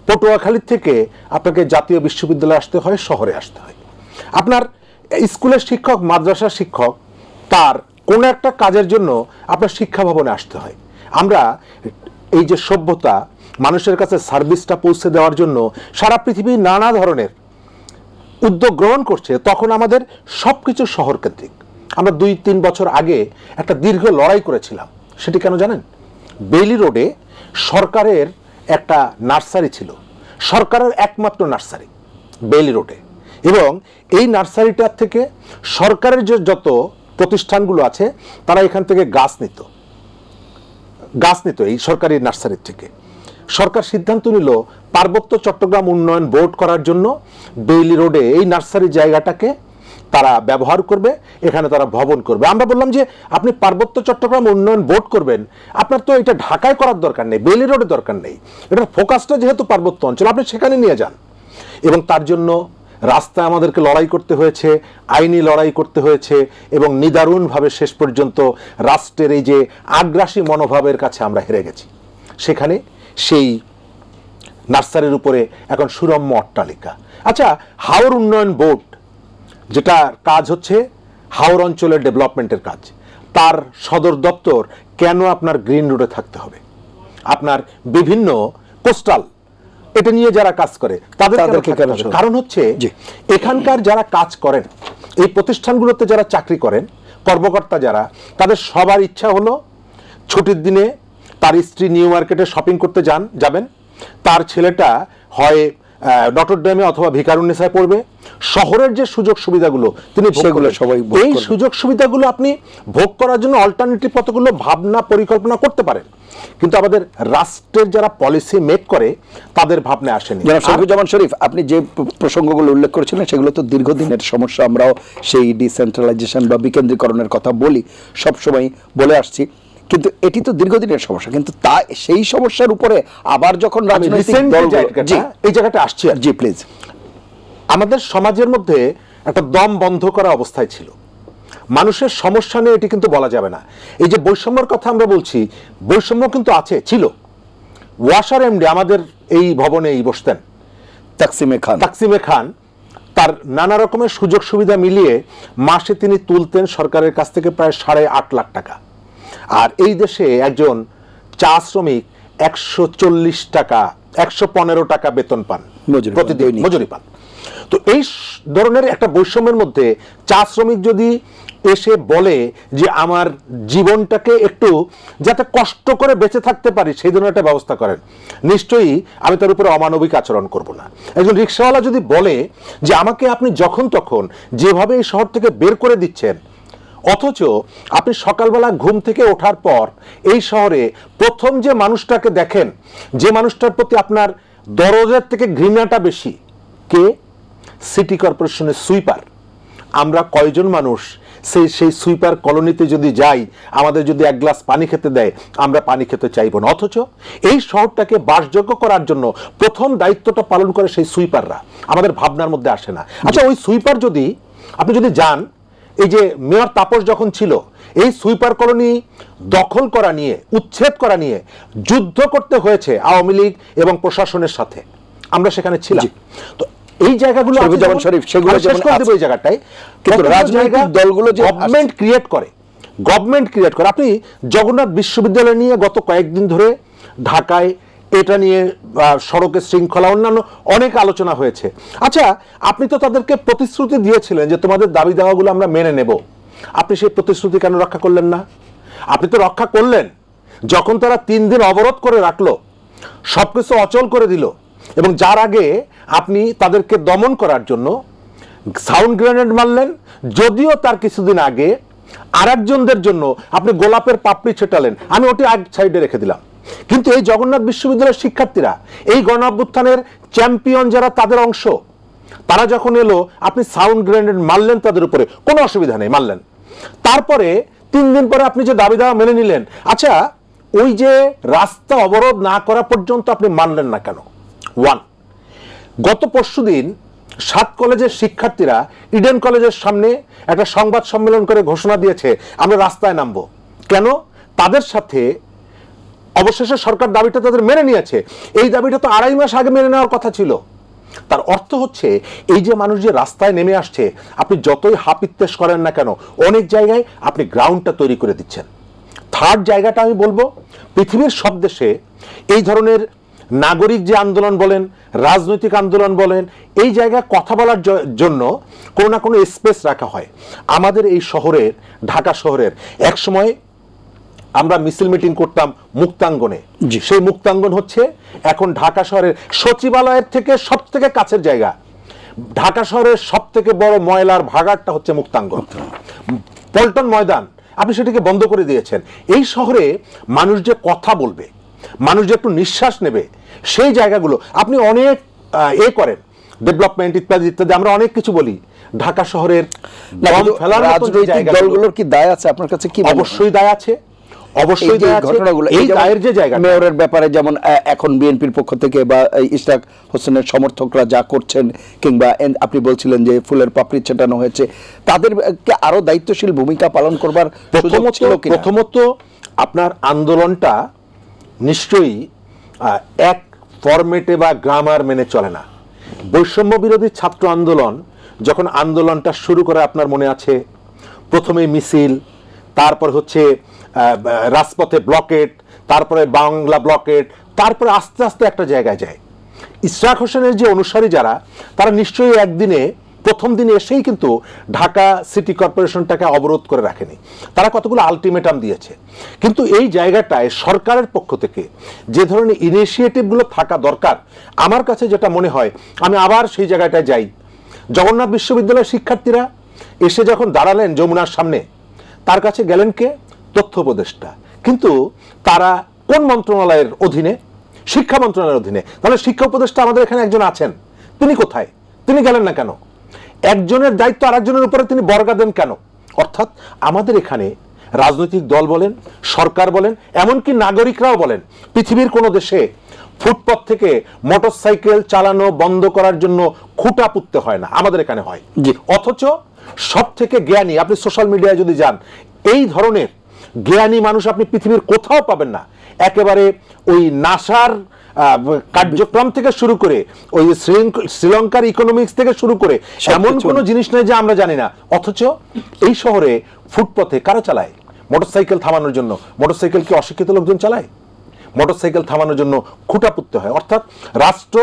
পটুয়াখালী থেকে আপনাকে জাতীয় বিশ্ববিদ্যালয়ে আসতে হয়, শহরে আসতে হয়। আপনার স্কুলের শিক্ষক, মাদ্রাসার শিক্ষক, তার কোনো একটা কাজের জন্য আপনার শিক্ষা ভবনে আসতে হয়। আমরা এই যে সভ্যতা, মানুষের কাছে সার্ভিসটা পৌঁছে দেওয়ার জন্য সারা পৃথিবী নানা ধরনের উদ্যোগ গ্রহণ করছে, তখন আমাদের সব কিছু শহর কেন্দ্রিক। আমরা 2-3 বছর আগে একটা দীর্ঘ লড়াই করেছিলাম। সেটি কেন জানেন? বেইলি রোডে সরকারের একটা নার্সারি ছিল, সরকারের একমাত্র নার্সারি বেইলি রোডে, এবং এই নার্সারিটার থেকে সরকারের যে যত প্রতিষ্ঠানগুলো আছে তারা এখান থেকে গাছ নিত এই সরকারি নার্সারির থেকে। সরকার সিদ্ধান্ত নিল পার্বত্য চট্টগ্রাম উন্নয়ন বোর্ড করার জন্য বেইলি রোডে এই নার্সারি জায়গাটাকে তারা ব্যবহার করবে, এখানে তারা ভবন করবে। আমরা বললাম যে আপনি পার্বত্য চট্টগ্রাম উন্নয়ন বোর্ড করবেন, আপনার তো এটা ঢাকায় করার দরকার নেই, বেইলি রোডে দরকার নেই, এটার ফোকাসটা যেহেতু পার্বত্য অঞ্চল, আপনি সেখানে নিয়ে যান। এবং তার জন্য রাস্তায় আমাদেরকে লড়াই করতে হয়েছে, আইনি লড়াই করতে হয়েছে, এবং নিদারুণভাবে শেষ পর্যন্ত রাষ্ট্রের এই যে আগ্রাসী মনোভাবের কাছে আমরা হেরে গেছি। সেখানে সেই নার্সারির উপরে এখন সুরম্য অট্টালিকা। আচ্ছা, হাওর উন্নয়ন বোর্ড, যেটা কাজ হচ্ছে হাওর অঞ্চলের ডেভেলপমেন্টের কাজ, তার সদর দপ্তর কেন আপনার গ্রিন রোডে থাকতে হবে? আপনার বিভিন্ন কোস্টাল এটা নিয়ে যারা কাজ করে তাদেরকে কেন? কারণ হচ্ছে এখানকার যারা কাজ করেন, এই প্রতিষ্ঠানগুলোতে যারা চাকরি করেন, কর্মকর্তা যারা, তাদের সবার ইচ্ছা হলো ছুটির দিনে তার স্ত্রী নিউ মার্কেটে শপিং করতে যাবেন, তার ছেলেটা হয় নটরডেমে অথবা ভিকারুন্নিসায় পড়বে। শহরের যে সুযোগ সুবিধাগুলো তিনি এই সুযোগ সুবিধাগুলো আপনি ভোগ করার জন্য অল্টারনেটিভ কতগুলো ভাবনা পরিকল্পনা করতে পারেন, কিন্তু আমাদের রাষ্ট্রের যারা পলিসি মেক করে তাদের ভাবনায় আসেনি। শরীফুজ্জামান শরীফ, আপনি যে প্রসঙ্গগুলো উল্লেখ করেছিলেন সেগুলো তো দীর্ঘদিনের সমস্যা। আমরাও সেই ডিসেন্ট্রালাইজেশন বা বিকেন্দ্রীকরণের কথা বলি, সবসময় বলে আসছি, কিন্তু এটি তো দীর্ঘদিনের সমস্যা। কিন্তু তা সেই সমস্যার উপরে আবার যখন এই জায়গাটা আসছে, জি প্লিজ, আমাদের সমাজের মধ্যে একটা দম বন্ধ করা অবস্থায় ছিল। মানুষের সমস্যা নিয়ে এটি কিন্তু বলা যাবে না। এই যে বৈষম্যের কথা আমরা বলছি, বৈষম্য কিন্তু আছে, ছিল। ওয়াসার এমডি আমাদের এই ভবনে বসতেন, তাকসিমে খান, তার নানা রকমের সুযোগ সুবিধা মিলিয়ে মাসে তিনি তুলতেন সরকারের কাছ থেকে প্রায় 8.5 লাখ টাকা। আর এই দেশে একজন চা শ্রমিক 140 টাকা 115 টাকা বেতন পান, প্রতিদিন মজুরি পান। তো এই ধরনের একটা বৈষম্যের মধ্যে চা শ্রমিক যদি এসে বলে যে আমার জীবনটাকে একটু যাতে কষ্ট করে বেঁচে থাকতে পারি সেই ধরনের একটা ব্যবস্থা করেন, নিশ্চয়ই আমি তার উপরে অমানবিক আচরণ করব না। একজন রিক্সাওয়ালা যদি বলে যে আমাকে আপনি যখন তখন যেভাবে এই শহর থেকে বের করে দিচ্ছেন, অথচ আপনি সকালবেলা ঘুম থেকে ওঠার পর এই শহরে প্রথম যে মানুষটাকে দেখেন, যে মানুষটার প্রতি আপনার দরদের থেকে ঘৃণাটা বেশি, কে? সিটি কর্পোরেশনের সুইপার। আমরা কয়জন মানুষ সেই সুইপার কলোনিতে যদি যাই, আমাদের যদি এক গ্লাস পানি খেতে দেয়, আমরা পানি খেতে চাইব না। অথচ এই শহরটাকে বাসযোগ্য করার জন্য প্রথম দায়িত্বটা পালন করে সেই সুইপাররা, আমাদের ভাবনার মধ্যে আসে না। আচ্ছা, ওই সুইপার যদি আপনি যদি যান, এই যে মেয়র তাপস যখন ছিল, এই সুইপার কলোনি দখল করা নিয়ে, উচ্ছেদ করা নিয়ে যুদ্ধ করতে হয়েছে আওয়ামী লীগ এবং প্রশাসনের সাথে, আমরা সেখানে ছিলাম। তো এই জায়গাগুলো এই জায়গাটায় কিন্তু রাজনৈতিক দলগুলো যে গভর্নমেন্ট ক্রিয়েট করে, আপনি জগন্নাথ বিশ্ববিদ্যালয় নিয়ে গত কয়েকদিন ধরে ঢাকায় এটা নিয়ে সড়কের শৃঙ্খলা অন্যান্য অনেক আলোচনা হয়েছে। আচ্ছা, আপনি তো তাদেরকে প্রতিশ্রুতি দিয়েছিলেন যে তোমাদের দাবি দাওয়াগুলো আমরা মেনে নেব, আপনি সেই প্রতিশ্রুতি কেন রক্ষা করলেন না? আপনি তো রক্ষা করলেন যখন তারা 3 দিন অবরোধ করে রাখলো, সবকিছু অচল করে দিল, এবং যার আগে আপনি তাদেরকে দমন করার জন্য সাউন্ড গ্রেনেড মারলেন। যদিও তার কিছুদিন আগে আর একজনদের জন্য আপনি গোলাপের পাপড়ি ছেটালেন, আমি ওটি এক সাইডে রেখে দিলাম। কিন্তু এই জগন্নাথ বিশ্ববিদ্যালয়ের শিক্ষার্থীরা, এই গণ অভ্যুত্থানের চ্যাম্পিয়ন যারা, তাদের অংশ, তারা যখন এলো আপনি সাউন্ড গ্রেনেড মারলেন তাদের উপরে, কোনো অসুবিধা নেই, মারলেন। তারপরে 3 দিন পরে আপনি যে দাবি দাওয়া মেনে নিলেন, আচ্ছা ওই যে রাস্তা অবরোধ না করা পর্যন্ত আপনি মানলেন না কেন? গত পরশুদিন 7 কলেজের শিক্ষার্থীরা ইডেন কলেজের সামনে একটা সংবাদ সম্মেলন করে ঘোষণা দিয়েছে আমরা রাস্তায় নামবো। কেন? তাদের সাথে অবশেষে সরকার দাবিটা তাদের মেনে নিয়েছে। এই দাবিটা তো 2.5 মাস আগে মেনে নেওয়ার কথা ছিল। তার অর্থ হচ্ছে এই যে মানুষ যে রাস্তায় নেমে আসছে, আপনি যতই হাপিত্তেশ করেন না কেন, অনেক জায়গায় আপনি গ্রাউন্ডটা তৈরি করে দিচ্ছেন। থার্ড জায়গাটা আমি বলবো, পৃথিবীর সব দেশে এই ধরনের নাগরিক যে আন্দোলন বলেন, রাজনৈতিক আন্দোলন বলেন, এই জায়গায় কথা বলার জন্য কোনো না কোনো স্পেস রাখা হয়। আমাদের এই শহরের, ঢাকা শহরের, এক সময় আমরা মিছিল মিটিং করতাম মুক্তাঙ্গনে। সেই মুক্তাঙ্গন হচ্ছে এখন ঢাকা শহরের সচিবালয়ের থেকে সব থেকে কাছের জায়গা। ঢাকা শহরের সব থেকে বড় ময়লার ভাগাড়টা হচ্ছে মুক্তাঙ্গন, পল্টন ময়দান, আপনি সেটিকে বন্ধ করে দিয়েছেন। এই শহরে মানুষ যে কথা বলবে, মানুষ যে একটু নিঃশ্বাস নেবে, সেই জায়গাগুলো আপনি অনেক করেন, ডেভেলপমেন্ট ইত্যাদি ইত্যাদি, আমরা অনেক কিছু বলি। ঢাকা শহরের দলগুলোর কি দায় আছে আপনার কাছে? কি অবশ্যই দায় আছে, অবশ্যই ঘটনাগুলো, এই দায়ের যে জায়গা, মেয়রের ব্যাপারে যেমন এখন বিএনপির পক্ষ থেকে বা ইশরাক হোসেনের সমর্থকরা যা করছেন, কিংবা আপনি বলছিলেন যে ফুলের পাপড়ি ছেটানো হয়েছে, তাদেরকে আরো দায়িত্বশীল ভূমিকা পালন করবার প্রথমত আপনার আন্দোলনটা নিশ্চয়ই এক ফরম্যাটে বা গ্রামার মেনে চলে না। বৈষম্য বিরোধী ছাত্র আন্দোলন যখন আন্দোলনটা শুরু করে, আপনার মনে আছে, প্রথমে মিছিল, তারপর হচ্ছে রাজপথে ব্লকেট, তারপরে বাংলা ব্লকেট, তারপরে আস্তে আস্তে একটা জায়গায় যায়। ইশরাক হোসেনের যে অনুসারী যারা, তারা নিশ্চয়ই একদিনে প্রথম দিনে এসেই কিন্তু ঢাকা সিটি কর্পোরেশনটাকে অবরোধ করে রাখেনি, তারা কতগুলো আলটিমেটাম দিয়েছে। কিন্তু এই জায়গাটায় সরকারের পক্ষ থেকে যে ধরনের ইনিশিয়েটিভগুলো থাকা দরকার, আমার কাছে যেটা মনে হয়, আমি আবার সেই জায়গাটায় যাই। জগন্নাথ বিশ্ববিদ্যালয়ের শিক্ষার্থীরা এসে যখন দাঁড়ালেন যমুনার সামনে, তার কাছে গেলেন কে? তথ্য উপদেষ্টা। কিন্তু তারা কোন মন্ত্রণালয়ের অধীনে? শিক্ষা মন্ত্রণালয়ের অধীনে। তাহলে শিক্ষা উপদেষ্টা আমাদের এখানে একজন আছেন, তিনি কোথায়? তিনি গেলেন না কেন? একজনের দায়িত্ব আরেকজনের উপরে তিনি বর্গা দেন কেন? অর্থাৎ আমাদের এখানে রাজনৈতিক দল বলেন, সরকার বলেন, এমনকি নাগরিকরাও বলেন, পৃথিবীর কোনো দেশে ফুটপাত থেকে মোটরসাইকেল চালানো বন্ধ করার জন্য খুঁটা পুঁততে হয় না, আমাদের এখানে হয়। অথচ সব থেকে জ্ঞানী, আপনি সোশ্যাল মিডিয়ায় যদি যান, এই ধরনের জ্ঞানী মানুষ আপনি পৃথিবীর কোথাও পাবেন না। একেবারে ওই নাসার কার্যক্রম থেকে শুরু করে, ওই শ্রীলঙ্কার ইকোনমিক্স থেকে শুরু করে, এমন কোনো জিনিস নেই যে আমরা জানি না। অথচ এই শহরে ফুটপথে কারা চালায় মোটরসাইকেল থামানোর জন্য? মোটরসাইকেল কি অশিক্ষিত লোকজন চালায়? মোটরসাইকেল থামানোর জন্য খুঁটা পুঁততে হয়। অর্থাৎ রাষ্ট্র,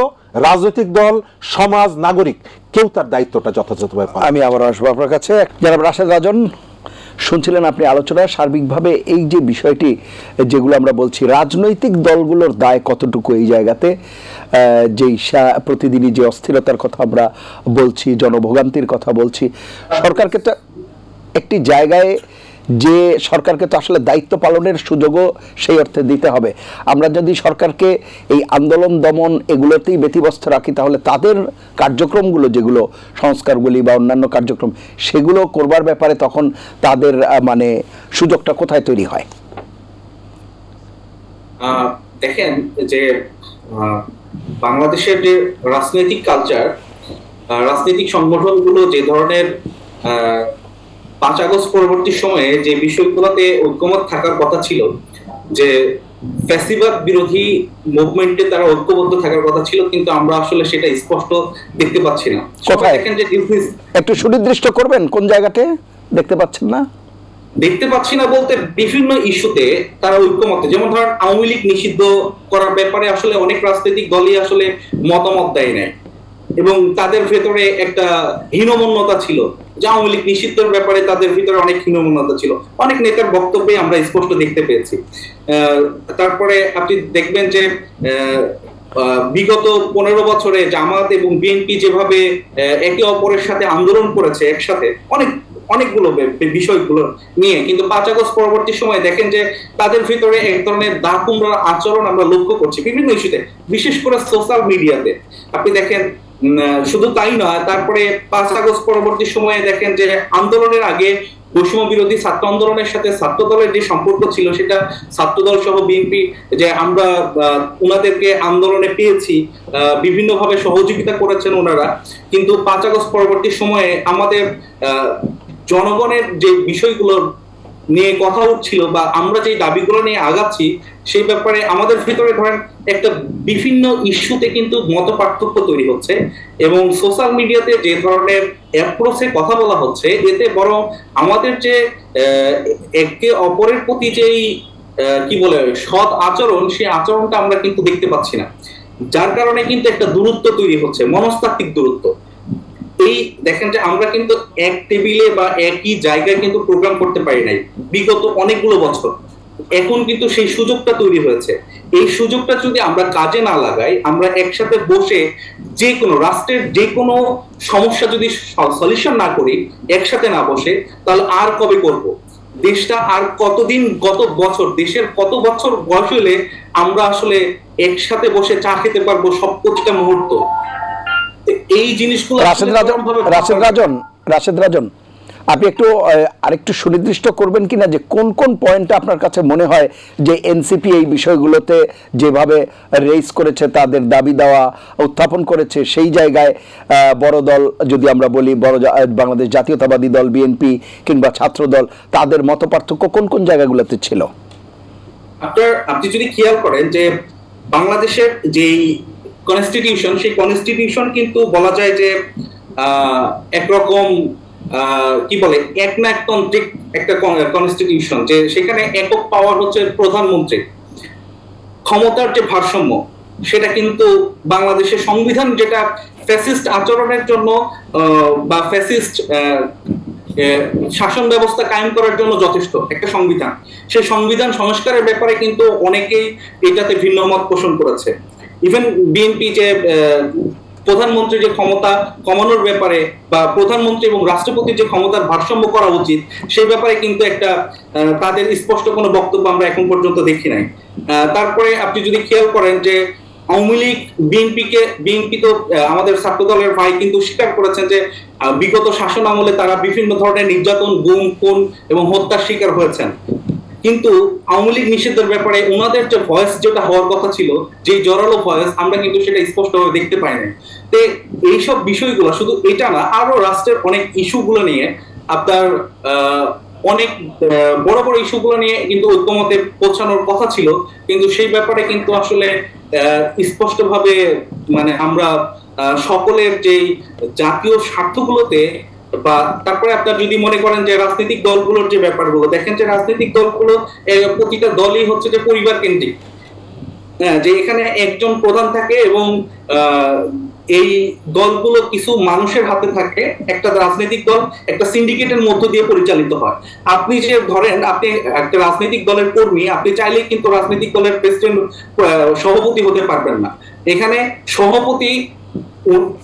রাজনৈতিক দল, সমাজ, নাগরিক, কেউ তার দায়িত্বটা যথাযথভাবে পায়। আমি আবার আসবো আপনার কাছে। যারা রাশেদ রাজন, শুনছিলেন আপনি আলোচনায় সার্বিকভাবে এই যে বিষয়টি, যেগুলো আমরা বলছি, রাজনৈতিক দলগুলোর দায় কতটুকু এই জায়গাতে? যেই প্রতিদিনই যে অস্থিরতার কথা আমরা বলছি, জনভোগান্তির কথা বলছি, সরকারকে তো একটি জায়গায়, যে সরকারকে তো আসলে দায়িত্ব পালনের সুযোগও সেই অর্থে দিতে হবে। আমরা যদি সরকারকে এই আন্দোলন দমন এগুলোতেই ব্যতিব্যস্ত রাখি, তাহলে তাদের কার্যক্রমগুলো, যেগুলো সংস্কারগুলি বা অন্যান্য কার্যক্রম, সেগুলো করবার ব্যাপারে তখন তাদের মানে সুযোগটা কোথায় তৈরি হয়? দেখেন যে বাংলাদেশের যে রাজনৈতিক কালচার, রাজনৈতিক সংগঠনগুলো যে ধরনের 5 আগস্ট পরবর্তী সময়ে যে বিষয়গুলোতে ঐক্যমত থাকার কথা ছিল, যে ফ্যাসিবাদ বিরোধী মুভমেন্টে তারা ঐক্যবদ্ধ থাকার কথা ছিল, কিন্তু আমরা আসলে সেটা স্পষ্ট দেখতে পাচ্ছি না। কোথায়? একটু সুনির্দিষ্ট করবেন কোন জায়গাতে দেখতে পাচ্ছেন না? দেখতে পাচ্ছি না বলতে বিভিন্ন ইস্যুতে তারা ঐক্যমত, যেমন ধরেন আওয়ামী লীগ নিষিদ্ধ করার ব্যাপারে আসলে অনেক রাজনৈতিক দলই আসলে মতামত দেয় নাই, এবং তাদের ভেতরে একটা হীনমন্যতা ছিল যে আওয়ামী লীগ নিষিদ্ধের ব্যাপারে তাদের ভিতরে অনেক হীনমন্যতা ছিল, অনেক নেতার বক্তব্যে আমরা স্পষ্ট দেখতে পেয়েছি। তারপরে আপনি দেখবেন যে বিগত 15 বছরে জামাত এবং বিএনপি যেভাবে একে অপরের সাথে আন্দোলন করেছে একসাথে, অনেকগুলো বিষয়গুলো নিয়ে, কিন্তু 5 আগস্ট পরবর্তী সময় দেখেন যে তাদের ভিতরে এক ধরনের দা কুমড়ার আচরণ আমরা লক্ষ্য করছি বিভিন্ন ইস্যুতে, বিশেষ করে সোশ্যাল মিডিয়াতে। আপনি দেখেন শুধু তাই নয়, তারপরে 5 আগস্ট পরবর্তী সময়ে দেখেন যে আন্দোলনের আগে বৈষম্য বিরোধী ছাত্র আন্দোলনের সাথে ছাত্র দলের যে সম্পর্ক ছিল, সেটা ছাত্রদল সহ বিএনপি যে আমরা ওনাদেরকে আন্দোলনে পেয়েছি, বিভিন্নভাবে সহযোগিতা করেছেন ওনারা। কিন্তু 5 আগস্ট পরবর্তী সময়ে আমাদের জনগণের যে বিষয়গুলো নিয়ে কথা উঠছিল বা আমরা যে দাবিগুলো নিয়ে আগাচ্ছি, সেই ব্যাপারে আমাদের ভিতরে ধরেন একটা বিভিন্ন ইস্যুতে কিন্তু মত পার্থক্য তৈরি হচ্ছে, এবং সোশ্যাল মিডিয়াতে যে ধরনের অ্যাপ্রোচে কথা বলা হচ্ছে, এতে বরং আমাদের যে একে অপরের প্রতি যেই কি বলে সৎ আচরণ, সেই আচরণটা আমরা কিন্তু দেখতে পাচ্ছি না, যার কারণে কিন্তু একটা দূরত্ব তৈরি হচ্ছে, মনস্তাত্ত্বিক দূরত্ব। এই দেখেন যে আমরা কিন্তু এক টেবিলে বা একই জায়গায় কিন্তু প্রোগ্রাম করতে পারি নাই বিগত অনেকগুলো বছর। এখন কিন্তু সেই সুযোগটা তৈরি হয়েছে। এই সুযোগটা যদি আমরা কাজে না লাগাই, আমরা একসাথে বসে যে কোনো রাষ্ট্রের যে কোনো সমস্যা যদি সলিউশন না করি, একসাথে না বসে, তাহলে আর কবে করব? দেশটা আর কতদিন, কত বছর, দেশের কত বছর বয়স হলে আমরা আসলে একসাথে বসে চা খেতে পারবো সব প্রতিটা মুহূর্ত? এই জিনিসগুলো রাশেদ রাজন, আপনি একটু আরেকটু সুনির্দিষ্ট করবেন কিনা যে কোন কোন পয়েন্টটা আপনার কাছে মনে হয় যে এনসিপি এই বিষয়গুলোতে যেভাবে রেইজ করেছে, তাদের দাবি দেওয়া উত্থাপন করেছে, সেই জায়গায় বড় দল যদি আমরা বলি, বাংলাদেশ জাতীয়তাবাদী দল বিএনপি কিংবা ছাত্র দল, তাদের মতপার্থক্য কোন কোন জায়গাগুলোতে ছিল? আপনি যদি খেয়াল করেন যে বাংলাদেশের যেই কনস্টিটিউশন, সেই কনস্টিটিউশন কিন্তু বলা যায় যে একরকম কি বলে একনায়কতান্ত্রিক একটা কনস্টিটিউশন, যে সেখানে একক পাওয়ার হচ্ছে প্রধানমন্ত্রী। ক্ষমতার যে ভারসাম্য, সেটা কিন্তু বাংলাদেশের সংবিধান যেটা ফ্যাসিস্ট আচরণের জন্য বা ফ্যাসিস্ট শাসন ব্যবস্থা কায়েম করার জন্য যথেষ্ট একটা সংবিধান, সেই সংবিধান সংস্কারের ব্যাপারে কিন্তু অনেকেই এটাতে ভিন্ন মত পোষণ করেছে। ইভেন বিএনপি যে প্রধানমন্ত্রী যে ক্ষমতা কমানোর ব্যাপারে বা প্রধানমন্ত্রী এবং রাষ্ট্রপতির যে ক্ষমতার ভারসাম্য করা উচিত, সেই ব্যাপারে কিন্তু একটা তাদের স্পষ্ট কোনো বক্তব্য আমরা এখন পর্যন্ত দেখি নাই। তারপরে আপনি যদি খেয়াল করেন যে আওয়ামী লীগ বিএনপি তো আমাদের ছাত্র দলের ভাই কিন্তু স্বীকার করেছেন যে বিগত শাসন আমলে তারা বিভিন্ন ধরনের নির্যাতন, গুম, খুন এবং হত্যার শিকার হয়েছেন। কিন্তু আওয়ামী লীগ নিষেধের ব্যাপারে ওনাদের যে ভয়েস যেটা হওয়ার কথা ছিল, যে জোরালো ভয়েস, আমরা কিন্তু সেটা স্পষ্টভাবে দেখতে পাই না। তো এইসব বিষয়গুলো শুধু এটা না, আরো রাষ্ট্রের অনেক ইস্যুগুলো নিয়ে আপনার অনেক বড় বড় ইস্যুগুলো নিয়ে কিন্তু ঐক্যমতে পৌঁছানোর কথা ছিল, কিন্তু সেই ব্যাপারে কিন্তু আসলে স্পষ্টভাবে মানে আমরা সকলের যে জাতীয় স্বার্থগুলোতে বা তারপরে আপনার যদি মনে করেন যে রাজনৈতিক দলগুলোর যে ব্যাপারগুলো, দেখেন যে রাজনৈতিক দলগুলো প্রতিটা দলই হচ্ছে যে পরিবার কেন্দ্রিক, যে এখানে একজন প্রধান থাকে এবং এই দলগুলো কিছু মানুষের হাতে থাকে। একটা রাজনৈতিক দল একটা সিন্ডিকেটের মধ্য দিয়ে পরিচালিত হয়। আপনি যে ধরেন আপনি একটা রাজনৈতিক দলের কর্মী, আপনি চাইলেই কিন্তু রাজনৈতিক দলের প্রেসিডেন্ট সভাপতি হতে পারবেন না। এখানে সভাপতি,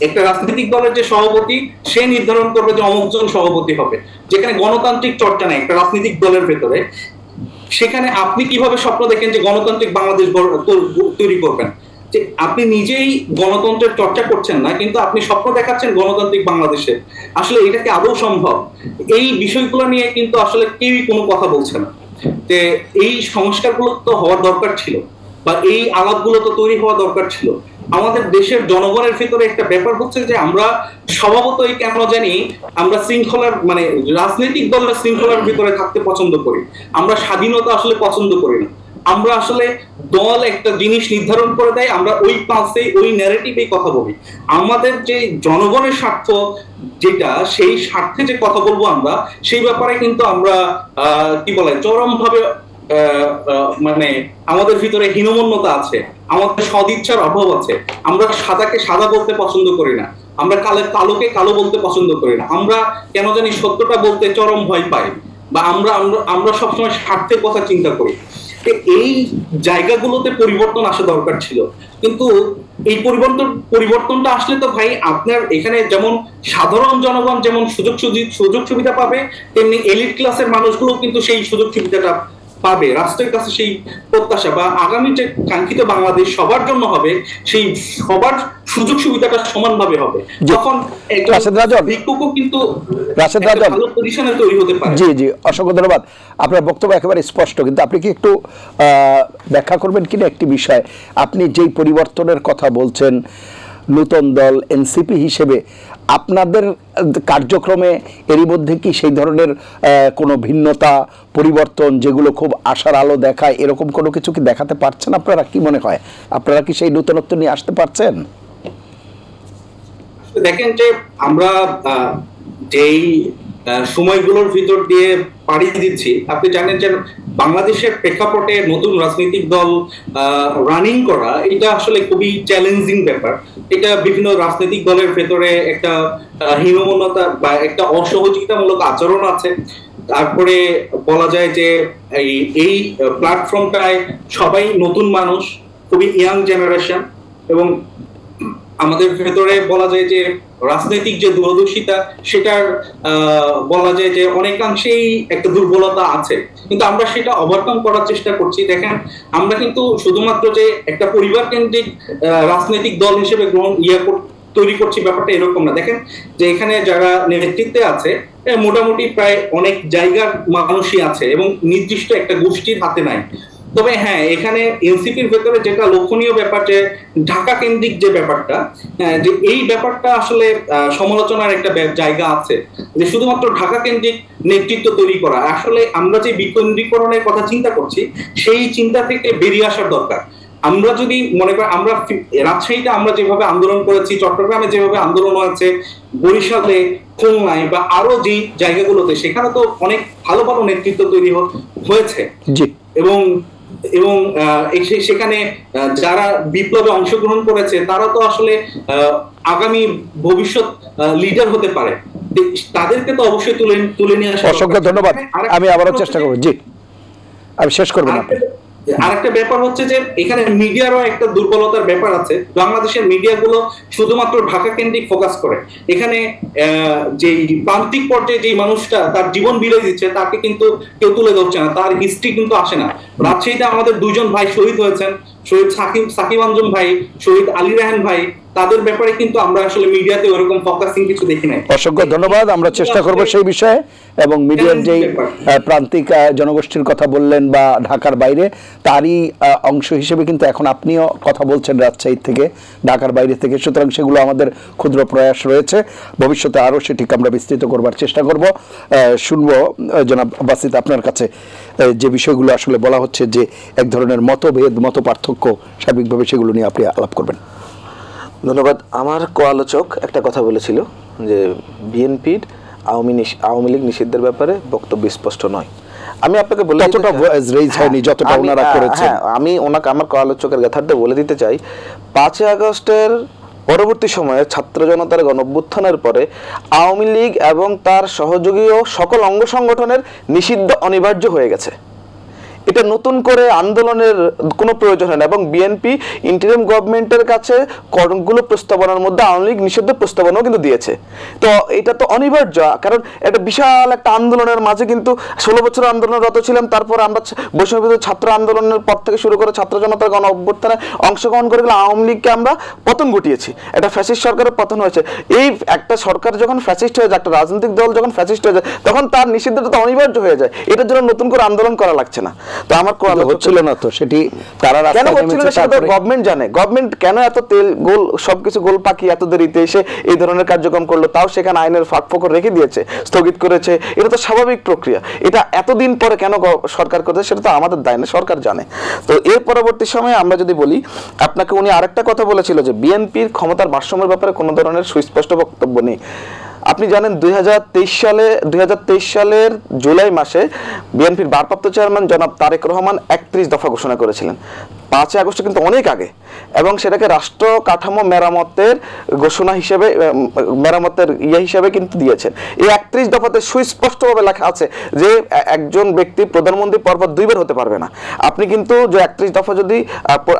একটা রাজনৈতিক দলের যে সভাপতি, সে নির্ধারণ করবে যে অমুকজন সভাপতি হবে। যেখানে গণতান্ত্রিক চর্চা নেই একটা রাজনৈতিক দলের ভেতরে, সেখানে আপনি কিভাবে স্বপ্ন দেখেন যে গণতান্ত্রিক বাংলাদেশ তৈরি করবেন? যে আপনি নিজেই গণতন্ত্রের চর্চা করছেন না, কিন্তু আপনি স্বপ্ন দেখাচ্ছেন গণতান্ত্রিক বাংলাদেশে। আসলে এটা কি আদৌ সম্ভব? এই বিষয়গুলো নিয়ে কিন্তু আসলে কেউই কোনো কথা বলছে না। যে এই সংস্কারগুলো তো হওয়ার দরকার ছিল, বা এই আলাপগুলো তো তৈরি হওয়া দরকার ছিল। আমাদের দেশের জনগণের ভিতরে একটা ব্যাপার হচ্ছে যে আমরা স্বভাবতই কেন জানি আমরা শৃঙ্খলার মানে রাজনৈতিক দলের শৃঙ্খলার ভিতরে থাকতে পছন্দ করি, আমরা স্বাধীনতা আসলে পছন্দ করি না। আমরা আসলে দল একটা জিনিস নির্ধারণ করে দেয়, আমরা ওই পাশে ওই ন্যারেটিভে কথা বলি। আমাদের যে জনগণের স্বার্থ যেটা, সেই স্বার্থে যে কথা বলবো আমরা, সেই ব্যাপারে কিন্তু আমরা কি বলে চরমভাবে মানে আমাদের ভিতরে হীনমন্যতা আছে, আমাদের সদিচ্ছার অভাব আছে। আমরা সাদাকে সাদা বলতে পছন্দ করি না, আমরা কালোকে কালো বলতে পছন্দ করি না। আমরা কেন জানি সত্যটা বলতে চরম ভয় পাই, বা আমরা সবসময় স্বার্থের কথা চিন্তা করি। এই জায়গাগুলোতে পরিবর্তন আসা দরকার ছিল। কিন্তু এই পরিবর্তনটা আসলে তো ভাই আপনার এখানে যেমন সাধারণ জনগণ যেমন সুযোগ সুবিধা পাবে, তেমনি এলিট ক্লাসের মানুষগুলো কিন্তু সেই সুযোগ সুবিধাটা পাবে। রাষ্ট্রের কাছে সেই প্রত্যাশা বা আগামী যে কাঙ্ক্ষিত বাংলাদেশ সবার জন্য হবে, সেই সবার সুযোগ সুবিধাটা সমানভাবে হবে। তখন ভিক্ষুকও কিন্তু ভালো পজিশনে তৈরি হতে পারে। জি জি, অসংখ্য ধন্যবাদ। আপনার বক্তব্য একেবারে স্পষ্ট, কিন্তু আপনি কি একটু ব্যাখ্যা করবেন কিনা একটি বিষয়? আপনি যেই পরিবর্তনের কথা বলছেন নতুন দল এনসিপি হিসেবে, আপনাদের কার্যক্রমে এরই মধ্যে কি সেই ধরনের কোনো ভিন্নতা পরিবর্তন যেগুলো খুব আশার আলো দেখায়, এরকম কোনো কিছু কি দেখাতে পারছেন আপনারা? কি মনে হয়, আপনারা কি সেই নতুনত্ব নিয়ে আসতে পারছেন? দেখেন যে আমরা যেই সময়গুলোর ভিতর দিয়ে পাড়ি দিচ্ছি, আপনি জানেন যে বাংলাদেশের প্রেক্ষাপটে নতুন রাজনৈতিক দল রানিং করা এটা আসলে খুবই চ্যালেঞ্জিং ব্যাপার। এটা বিভিন্ন রাজনৈতিক দলের ভেতরে একটা হীনমন্যতা বা একটা অসহযোগিতামূলক আচরণ আছে। তারপরে বলা যায় যে এই প্ল্যাটফর্মটায় সবাই নতুন মানুষ, খুবই ইয়াং জেনারেশন, এবং আমাদের ভেতরে বলা যায় যে রাজনৈতিক যে দূরদর্শিতা সেটার বলা যায় যে অনেকাংশেই একটা দুর্বলতা আছে, কিন্তু আমরা সেটা ওভারকাম করার চেষ্টা করছি। দেখেন আমরা কিন্তু শুধুমাত্র যে একটা পরিবার কেন্দ্রিক রাজনৈতিক দল হিসেবে তৈরি করছি ব্যাপারটা এরকম না। দেখেন যে এখানে যারা নেতৃত্বে আছে মোটামুটি প্রায় অনেক জায়গার মানুষই আছে এবং নির্দিষ্ট একটা গোষ্ঠীর হাতে নাই। তবে হ্যাঁ, এখানে এনসিপির ভেতরে যেটা লক্ষণীয় ব্যাপার যে ঢাকা কেন্দ্রিক যে ব্যাপারটা, যে এই ব্যাপারটা আসলে সমালোচনার একটা জায়গা আছে, যে শুধুমাত্র ঢাকা কেন্দ্রিক নেতৃত্ব তৈরি করা। আসলে আমরা যে বিকেন্দ্রীকরণের কথা চিন্তা করছি সেই চিন্তা থেকে বেরিয়ে আসার দরকার। আমরা যদি মনে করি আমরা রাজশাহীতে আমরা যেভাবে আন্দোলন করেছি, চট্টগ্রামে যেভাবে আন্দোলন হয়েছে, বরিশালে, খুলনায় বা আরো যে জায়গাগুলোতে, সেখানে তো অনেক ভালো ভালো নেতৃত্ব তৈরি হয়েছে এবং সেখানে যারা বিপ্লবে অংশগ্রহণ করেছে তারা তো আসলে আগামী ভবিষ্যৎ লিডার হতে পারে। তাদেরকে তো অবশ্যই তুলে নিয়ে আসা। অসংখ্য ধন্যবাদ। আমি আবারও চেষ্টা করব। জি, আমি শেষ করব না। আরেকটা ব্যাপার হচ্ছে যে এখানে মিডিয়ারও একটা দুর্বলতার ব্যাপার আছে। বাংলাদেশের মিডিয়াগুলো শুধুমাত্র ঢাকা কেন্দ্রিক ফোকাস করে। এখানে যে প্রান্তিক পর্যায়ে যে মানুষটা তার জীবন বিলিয়ে দিচ্ছে তাকে কিন্তু কেউ তুলে ধরছে না, তার হিস্ট্রি কিন্তু আসে না। রাজশাহীতে আমাদের দুইজন ভাই শহীদ হয়েছেন, শহীদ সাকিব আঞ্জুম ভাই, শহীদ আলী রায়হান ভাই, তাদের ব্যাপারে কিন্তু আমরা আসলে মিডিয়াতে ওরকম ফোকাসিং কিছু দেখি নাই। অসংখ্য ধন্যবাদ। আমরা চেষ্টা করব সেই বিষয়ে, এবং মিডিয়ার যেই প্রান্তিক জনগোষ্ঠীর কথা বললেন বা ঢাকার বাইরে, তারই অংশ হিসেবে কিন্তু এখন আপনিও কথা বলছেন রাজশাহী থেকে, ঢাকার বাইরে থেকে। সুতরাং সেগুলো আমাদের ক্ষুদ্র প্রয়াস রয়েছে, ভবিষ্যতে আরও সেটিকে আমরা বিস্তৃত করবার চেষ্টা করব। শুনবো জনাব বাসিত আপনার কাছে যে বিষয়গুলো আসলে বলা হচ্ছে যে এক ধরনের মতভেদ, মত পার্থক্য, সার্বিকভাবে সেগুলো নিয়ে আপনি আলাপ করবেন। ধন্যবাদ। আমার কোয়ালোচক একটা কথা বলেছিল যে বিএনপির আওয়ামী লীগ নিষিদ্ধের ব্যাপারে বক্তব্য স্পষ্ট নয়। আমি আপনাকে বলে আমি ওনাকে আমার কোয়ালোচকের যথার্থ বলে দিতে চাই, 5 আগস্টের পরবর্তী সময়ে ছাত্র জনতার গণঅভ্যুত্থানের পরে আওয়ামী লীগ এবং তার সহযোগী ও সকল অঙ্গ সংগঠনের নিষিদ্ধ অনিবার্য হয়ে গেছে। এটা নতুন করে আন্দোলনের কোনো প্রয়োজন হয় না, এবং বিএনপি ইন্টারিম গভর্নমেন্টের কাছে কতগুলো প্রস্তাবনার মধ্যে আওয়ামী লীগ নিষিদ্ধ প্রস্তাবনাও কিন্তু দিয়েছে। তো এটা তো অনিবার্য, কারণ এটা বিশাল একটা আন্দোলনের মাঝে কিন্তু 16 বছর আন্দোলনরত ছিলাম। তারপর আমরা বৈষম্যবিরোধী ছাত্র আন্দোলনের পর থেকে শুরু করে ছাত্র জনতার গণ অভ্যুত্থানে অংশগ্রহণ করে গেলে আওয়ামী লীগকে আমরা পতন ঘটিয়েছি। এটা ফ্যাসিস্ট সরকারের পতন হয়েছে। এই একটা সরকার যখন ফ্যাসিস্ট হয়ে যায়, একটা রাজনৈতিক দল যখন ফ্যাসিস্ট হয়ে যায়, তখন তার নিষিদ্ধটা তো অনিবার্য হয়ে যায়। এটার জন্য নতুন করে আন্দোলন করা লাগছে না। তো আমার হচ্ছিল না, তো সেটি তারা কেন হচ্ছিল না সেটা গভর্নমেন্ট জানে। গভর্নমেন্ট কেন এত তেল গোল সবকিছু গোল পাকি এত দেরিতে এসে এই ধরনের কার্যক্রম করলো, তাও সেখানে আইনের ফাঁকফোকর রেখে দিয়েছে, স্থগিত করেছে। এটা তো স্বাভাবিক প্রক্রিয়া। এটা এতদিন পরে কেন সরকার করেছে সেটা তো আমাদের দায় না, সরকার জানে। তো এর পরবর্তী সময়ে আমরা যদি বলি, আপনাকে উনি আরেকটা কথা বলেছিল যে বিএনপির ক্ষমতার ভারসাম্যের ব্যাপারে কোনো ধরনের সুস্পষ্ট বক্তব্য নেই। আপনি জানেন 2023 সালের জুলাই মাসে বিএনপির ভারপ্রাপ্ত চেয়ারম্যান জনাব তারেক রহমান 31 দফা ঘোষণা করেছিলেন। 5 আগস্ট কিন্তু অনেক আগে, এবং সেটাকে রাষ্ট্র কাঠামো মেরামতের ঘোষণা হিসেবে, মেরামতের হিসেবে কিন্তু দিয়েছেন। এই 31 দফাতে সুস্পষ্টভাবে লেখা আছে যে একজন ব্যক্তি প্রধানমন্ত্রী পরপর 2 বার হতে পারবে না। আপনি কিন্তু যে 31 দফা যদি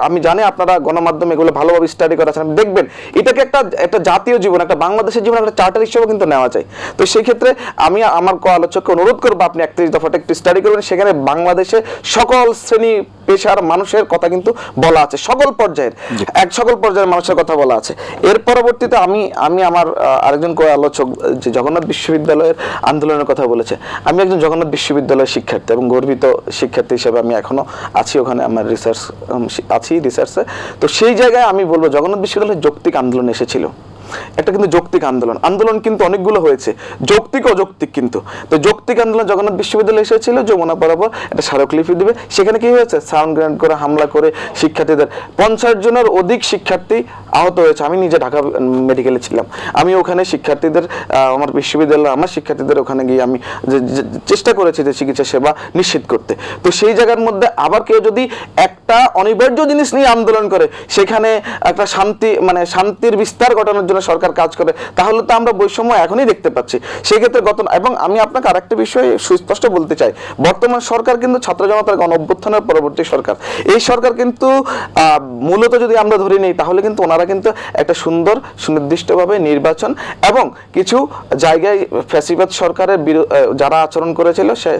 আমি জানি আপনারা গণমাধ্যমে এগুলো ভালোভাবে স্টাডি করেছেন, দেখবেন এটাকে একটা জাতীয় জীবন, একটা বাংলাদেশের জীবন একটা চার্টার হিসেবে কিন্তু নেওয়া যায়। তো সেই ক্ষেত্রে আমি আমার আলোচককে অনুরোধ করবো আপনি 31 দফাটা একটু স্টাডি করবেন। সেখানে বাংলাদেশে সকল শ্রেণী পেশার মানুষের কথা কিন্তু বলা আছে, সকল পর্যায়ের মানুষের কথা বলা আছে। এর পরবর্তীতে আমি আমার আরেকজন আলোচক যে জগন্নাথ বিশ্ববিদ্যালয়ের আন্দোলনের কথা বলেছে, আমি একজন জগন্নাথ বিশ্ববিদ্যালয়ের শিক্ষার্থী এবং গর্বিত শিক্ষার্থী হিসেবে আমি এখনো আছি ওখানে, আমার রিসার্চে। তো সেই জায়গায় আমি বলবো জগন্নাথ বিশ্ববিদ্যালয়ের যৌক্তিক আন্দোলন এসেছিল, একটা কিন্তু যৌক্তিক আন্দোলন কিন্তু অনেকগুলো হয়েছে, যৌক্তিক অযৌক্তিক। কিন্তু তো যৌক্তিক আন্দোলন জগন্নাথ বিশ্ববিদ্যালয়ে এসেছিল যমুনা বরাবর একটা স্মারকলিপি দিবে, সেখানে কি হয়েছে সাউন্ড গ্রেনেড করে হামলা করে শিক্ষার্থীদের 50 জনের অধিক শিক্ষার্থী আহত হয়েছে। আমি নিজে ঢাকা মেডিকেলে ছিলাম, আমি ওখানে শিক্ষার্থীদের আমার বিশ্ববিদ্যালয় আমার শিক্ষার্থীদের ওখানে গিয়ে আমি চেষ্টা করেছি যে চিকিৎসা সেবা নিশ্চিত করতে। তো সেই জায়গার মধ্যে আবার কেউ যদি একটা অনিবার্য জিনিস নিয়ে আন্দোলন করে, সেখানে একটা শান্তির বিস্তার ঘটানোর জন্য সরকার কাজ করে, তাহলে তো আমরা বৈষম্য এখনই দেখতে পাচ্ছি। সেক্ষেত্রে এবং আমি আপনাকে আরেকটা বিষয় সুস্পষ্ট বলতে চাই, বর্তমান সরকার কিন্তু ছাত্র জনতার গণ অভ্যুত্থানের পরবর্তী সরকার। এই সরকার কিন্তু মূলত যদি আমরা ধরে নিই তাহলে কিন্তু ওনারা কিন্তু একটা সুন্দর সুনির্দিষ্টভাবে নির্বাচন এবং কিছু জায়গায় ফ্যাসিবাদ সরকারের যারা আচরণ করেছিল সে